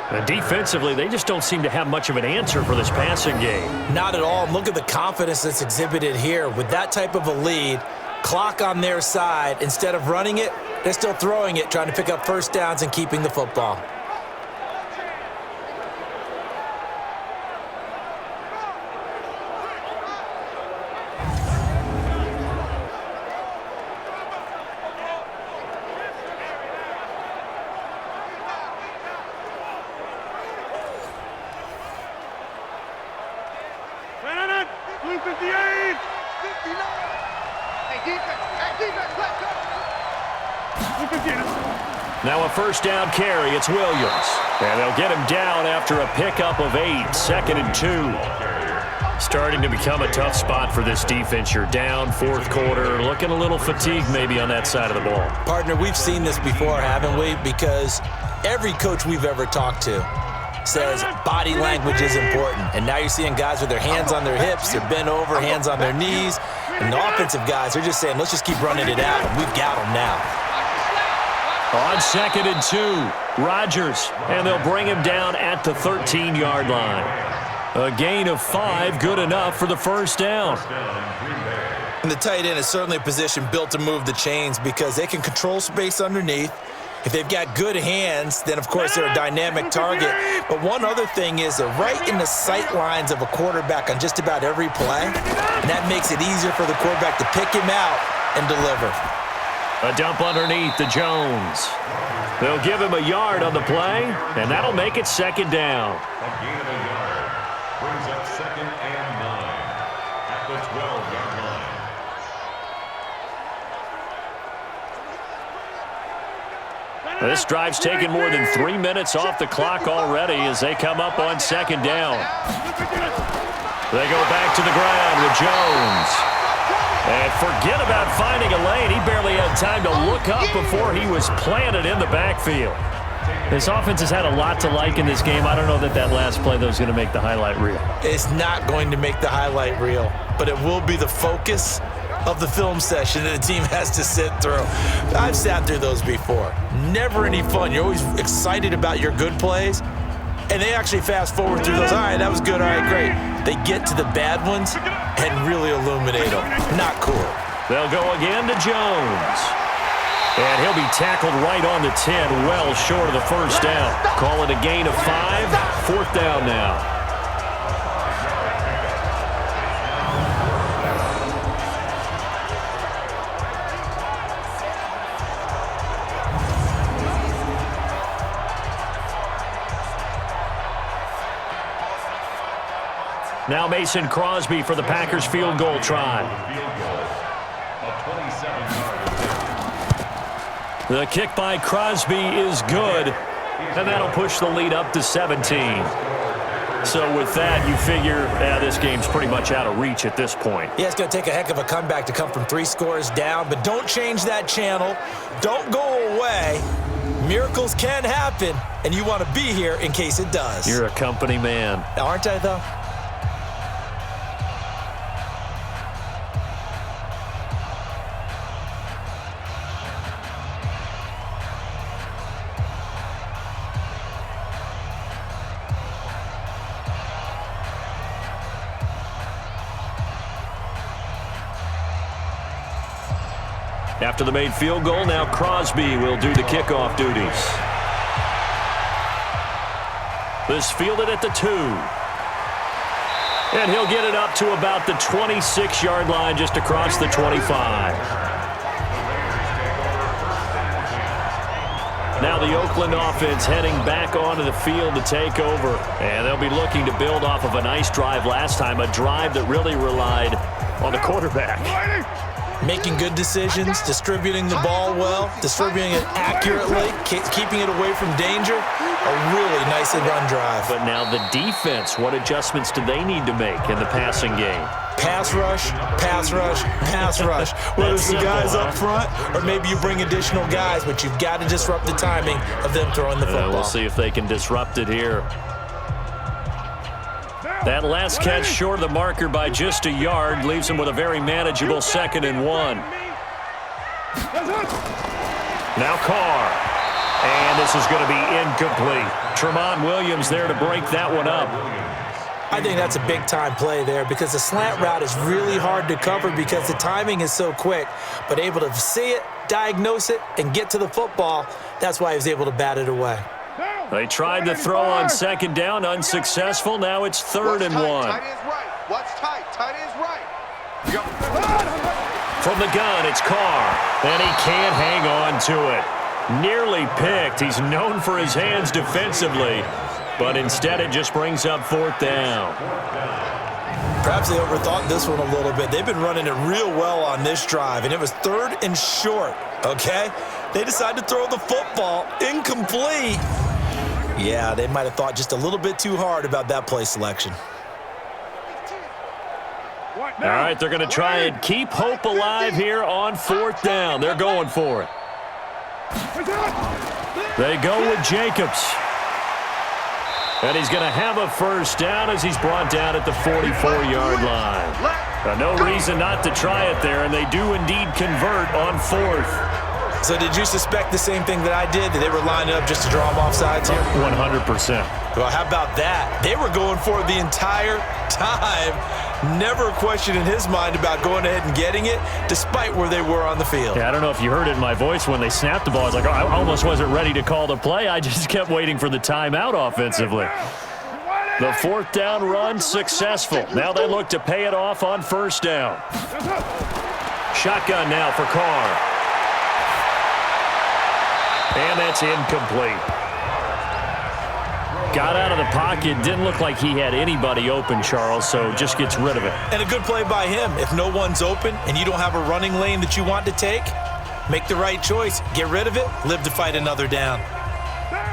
And defensively, they just don't seem to have much of an answer for this passing game. Not at all. Look at the confidence that's exhibited here. With that type of a lead, clock on their side, instead of running it, they're still throwing it, trying to pick up first downs and keeping the football. Now a first down carry, it's Williams. And they'll get him down after a pickup of 8, 2nd and 2. Starting to become a tough spot for this defense. You're down 4th quarter, looking a little fatigued maybe on that side of the ball. Partner, we've seen this before, haven't we? Because every coach we've ever talked to says body language is important. And now you're seeing guys with their hands on their hips, they're bent over, hands on their knees. And the offensive guys, they're just saying, let's just keep running it out. And we've got them now. On 2nd and 2, Rodgers, and they'll bring him down at the 13-yard line. A gain of 5, good enough for the first down. And the tight end is certainly a position built to move the chains because they can control space underneath. If they've got good hands, then, of course, they're a dynamic target. But one other thing is they're right in the sight lines of a quarterback on just about every play, and that makes it easier for the quarterback to pick him out and deliver. A dump underneath to Jones. They'll give him a yard on the play, and that'll make it second down. A gain of a yard brings up 2nd and 9 at the 12-yard line. This drive's taken more than 3 minutes off the clock already as they come up on second down. They go back to the ground with Jones. And forget about finding a lane. He barely had time to look up before he was planted in the backfield. This offense has had a lot to like in this game. I don't know that last play, though, is going to make the highlight reel. It's not going to make the highlight reel, but it will be the focus of the film session that the team has to sit through. I've sat through those before. Never any fun. You're always excited about your good plays, and they actually fast forward through those. All right, that was good. All right, great. They get to the bad ones and really illuminate them. Not cool. They'll go again to Jones. And he'll be tackled right on the 10, well short of the first down. Call it a gain of 5, 4th down now. Now Mason Crosby for the Packers field goal try. The kick by Crosby is good, and that'll push the lead up to 17. So with that, you figure this game's pretty much out of reach at this point. Yeah, it's going to take a heck of a comeback to come from 3 scores down, but don't change that channel. Don't go away. Miracles can happen, and you want to be here in case it does. You're a company man. Aren't I, though? After the made field goal, now Crosby will do the kickoff duties. This fielded at the 2. And he'll get it up to about the 26-yard line, just across the 25. Now the Oakland offense heading back onto the field to take over. And they'll be looking to build off of a nice drive last time, a drive that really relied on the quarterback. Making good decisions, distributing the ball well, distributing it accurately, keeping it away from danger. A really nicely run drive. But now the defense, what adjustments do they need to make in the passing game? Pass rush, pass rush, pass rush. Whether it's the guys up front or maybe you bring additional guys, but you've got to disrupt the timing of them throwing the football. We'll see if they can disrupt it here. That last catch short of the marker by just a yard leaves him with a very manageable 2nd and 1. Now Carr. And this is going to be incomplete. Tramon Williams there to break that one up. I think that's a big-time play there because the slant route is really hard to cover because the timing is so quick. But able to see it, diagnose it, and get to the football, that's why he was able to bat it away. They tried to throw on 2nd down, unsuccessful. Now it's 3rd and 1. Tight end's right. What's tight? Tight end's right. From the gun, it's Carr, and he can't hang on to it. Nearly picked. He's known for his hands defensively, but instead it just brings up 4th down. Perhaps they overthought this one a little bit. They've been running it real well on this drive, and it was 3rd and short, okay? They decided to throw the football incomplete. Yeah, they might have thought just a little bit too hard about that play selection. All right, they're going to try and keep hope alive here on 4th down. They're going for it. They go with Jacobs. And he's going to have a 1st down as he's brought down at the 44-yard line. No reason not to try it there, and they do indeed convert on 4th. So did you suspect the same thing that I did, that they were lining up just to draw them off sides here? 100%. Well, how about that? They were going for it the entire time. Never a question in his mind about going ahead and getting it, despite where they were on the field. Yeah, I don't know if you heard it in my voice when they snapped the ball. I was like, oh, I almost wasn't ready to call the play. I just kept waiting for the timeout offensively. The 4th down run successful. Now they look to pay it off on 1st down. Shotgun now for Carr. And that's incomplete. Got out of the pocket. Didn't look like he had anybody open, Charles, so just gets rid of it. And a good play by him. If no one's open and you don't have a running lane that you want to take, make the right choice. Get rid of it. Live to fight another down.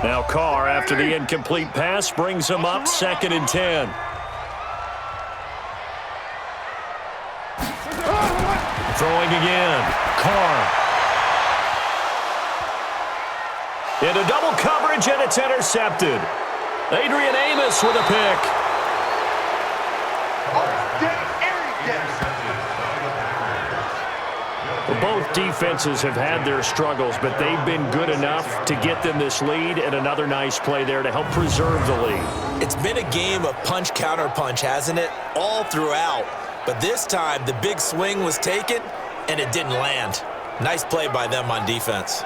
Now Carr, after the incomplete pass, brings him up 2nd and 10. Throwing again. Carr. Into double coverage, and it's intercepted. Adrian Amos with a pick. Well, both defenses have had their struggles, but they've been good enough to get them this lead, and another nice play there to help preserve the lead. It's been a game of punch-counter-punch, hasn't it? All throughout. But this time, the big swing was taken, and it didn't land. Nice play by them on defense.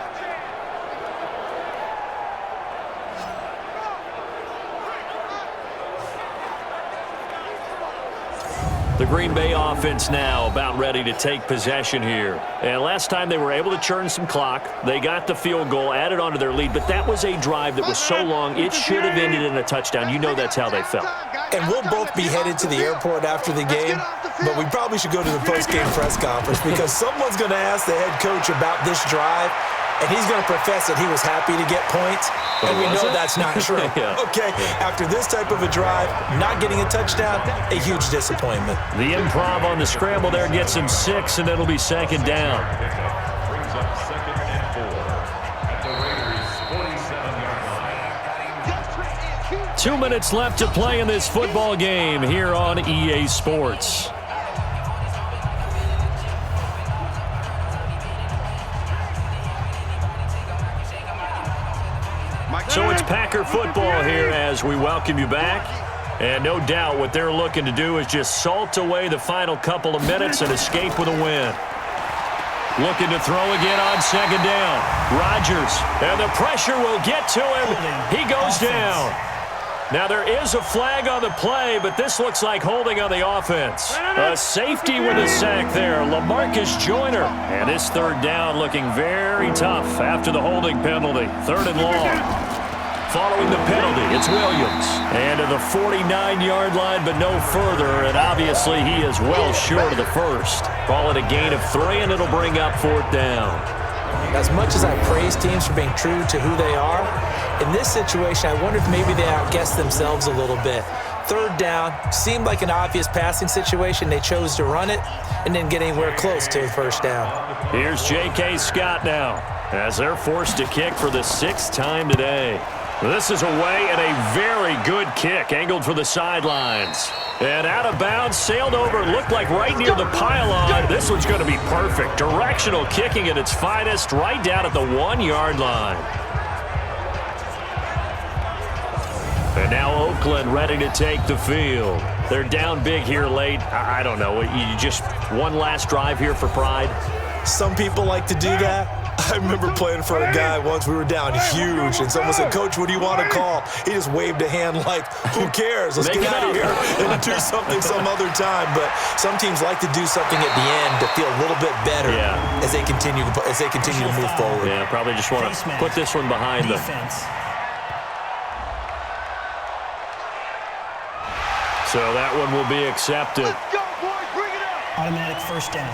The Green Bay offense now about ready to take possession here. And last time they were able to churn some clock. They got the field goal, added onto their lead, but that was a drive that was so long it should have ended in a touchdown. You know that's how they felt. And we'll both be headed to the airport after the game, but we probably should go to the post-game press conference because someone's going to ask the head coach about this drive, and he's going to profess that he was happy to get points, and we know that's not true. Yeah. Okay, after this type of a drive, not getting a touchdown, a huge disappointment. The improv on the scramble there gets him 6, and it'll be 2nd down. Brings up 2nd and 4 at the Raiders' 47-yard line. 2 minutes left to play in this football game here on EA Sports. So it's Packer football here as we welcome you back. And no doubt what they're looking to do is just salt away the final couple of minutes and escape with a win. Looking to throw again on 2nd down. Rodgers, and the pressure will get to him. He goes down. Now there is a flag on the play, but this looks like holding on the offense. A safety with a sack there, LaMarcus Joyner. And this 3rd down looking very tough after the holding penalty. 3rd and long. Following the penalty, it's Williams. And to the 49-yard line, but no further. And obviously he is well short of the first. Call it a gain of 3, and it'll bring up 4th down. As much as I praise teams for being true to who they are, in this situation, I wonder if maybe they outguessed themselves a little bit. 3rd down, seemed like an obvious passing situation. They chose to run it and didn't get anywhere close to a 1st down. Here's J.K. Scott now as they're forced to kick for the 6th time today. This is away and a very good kick, angled for the sidelines. And out of bounds, sailed over, looked like right near the pylon. This one's going to be perfect. Directional kicking at its finest, right down at the 1-yard line. And now Oakland ready to take the field. They're down big here late. I don't know. You just one last drive here for pride? Some people like to do that. I remember playing for a guy once. We were down huge, and someone said, "Coach, what do you want to call?" He just waved a hand like, "Who cares? Let's get out of here and do something some other time." But some teams like to do something at the end to feel a little bit better as they continue to move forward. Yeah, probably just want to put this one behind them. So that one will be accepted. Let's go, boys. Bring it up. Automatic 1st down.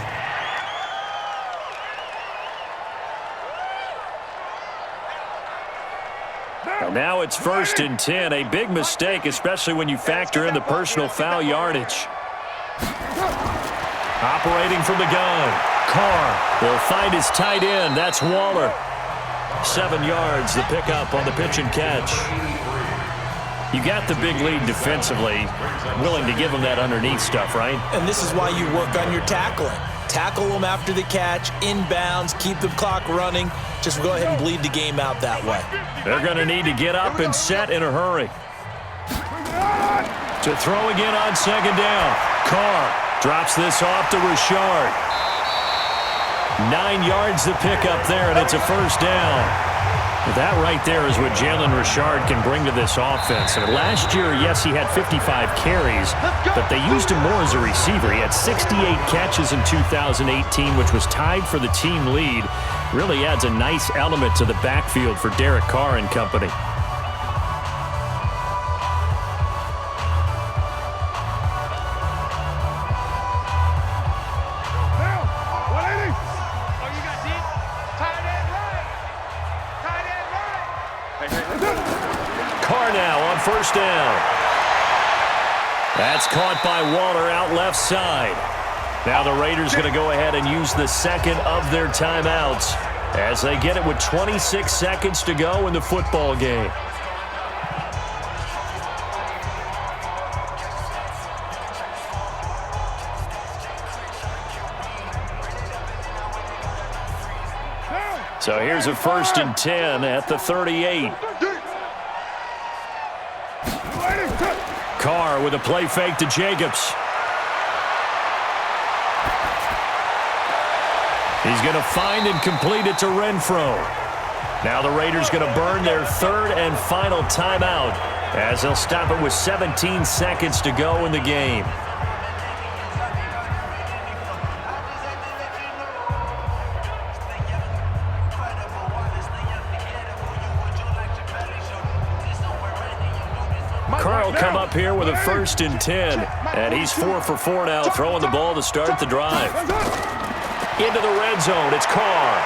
And now it's 1st and 10. A big mistake, especially when you factor in the personal foul yardage. Operating from the gun. Carr will find his tight end. That's Waller. 7 yards, the pickup on the pitch and catch. You got the big lead defensively. Willing to give them that underneath stuff, right? And this is why you work on your tackling. Tackle them after the catch, inbounds, keep the clock running. Just go ahead and bleed the game out that way. They're going to need to get up and set in a hurry. To throw again on 2nd down. Carr drops this off to Richard. 9 yards the pickup there, and it's a 1st down. That right there is what Jalen Richard can bring to this offense. And last year, yes, he had 55 carries, but they used him more as a receiver. He had 68 catches in 2018, which was tied for the team lead. Really adds a nice element to the backfield for Derek Carr and company. Carr now on first down. That's caught by Waller out left side. Now the Raiders going to go ahead and use the second of their timeouts as they get it with 26 seconds to go in the football game. So here's a 1st and 10 at the 38. Carr with a play fake to Jacobs. He's going to find and complete it to Renfro. Now the Raiders going to burn their 3rd and final timeout as they'll stop it with 17 seconds to go in the game. Carr will come up here with a 1st and 10, and he's 4 for 4 now, throwing the ball to start the drive. Into the red zone, it's Carr.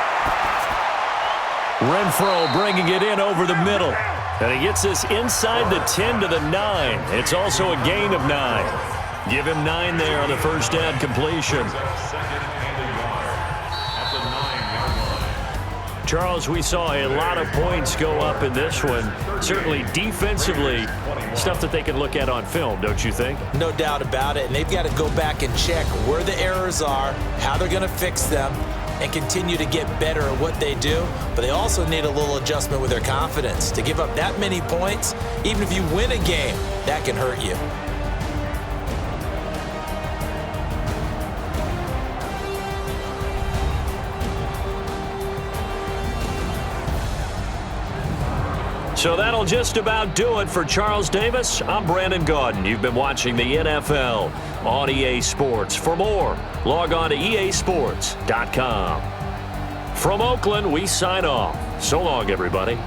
Renfro bringing it in over the middle, and he gets this inside the 10 to the 9. It's also a gain of 9. Give him 9 there on the first down completion. Charles, we saw a lot of points go up in this one. Certainly defensively, stuff that they can look at on film, don't you think? No doubt about it. And they've got to go back and check where the errors are, how they're going to fix them, and continue to get better at what they do. But they also need a little adjustment with their confidence. To give up that many points, even if you win a game, that can hurt you. So that'll just about do it for Charles Davis. I'm Brandon Gaudin. You've been watching the NFL on EA Sports. For more, log on to easports.com. From Oakland, we sign off. So long, everybody.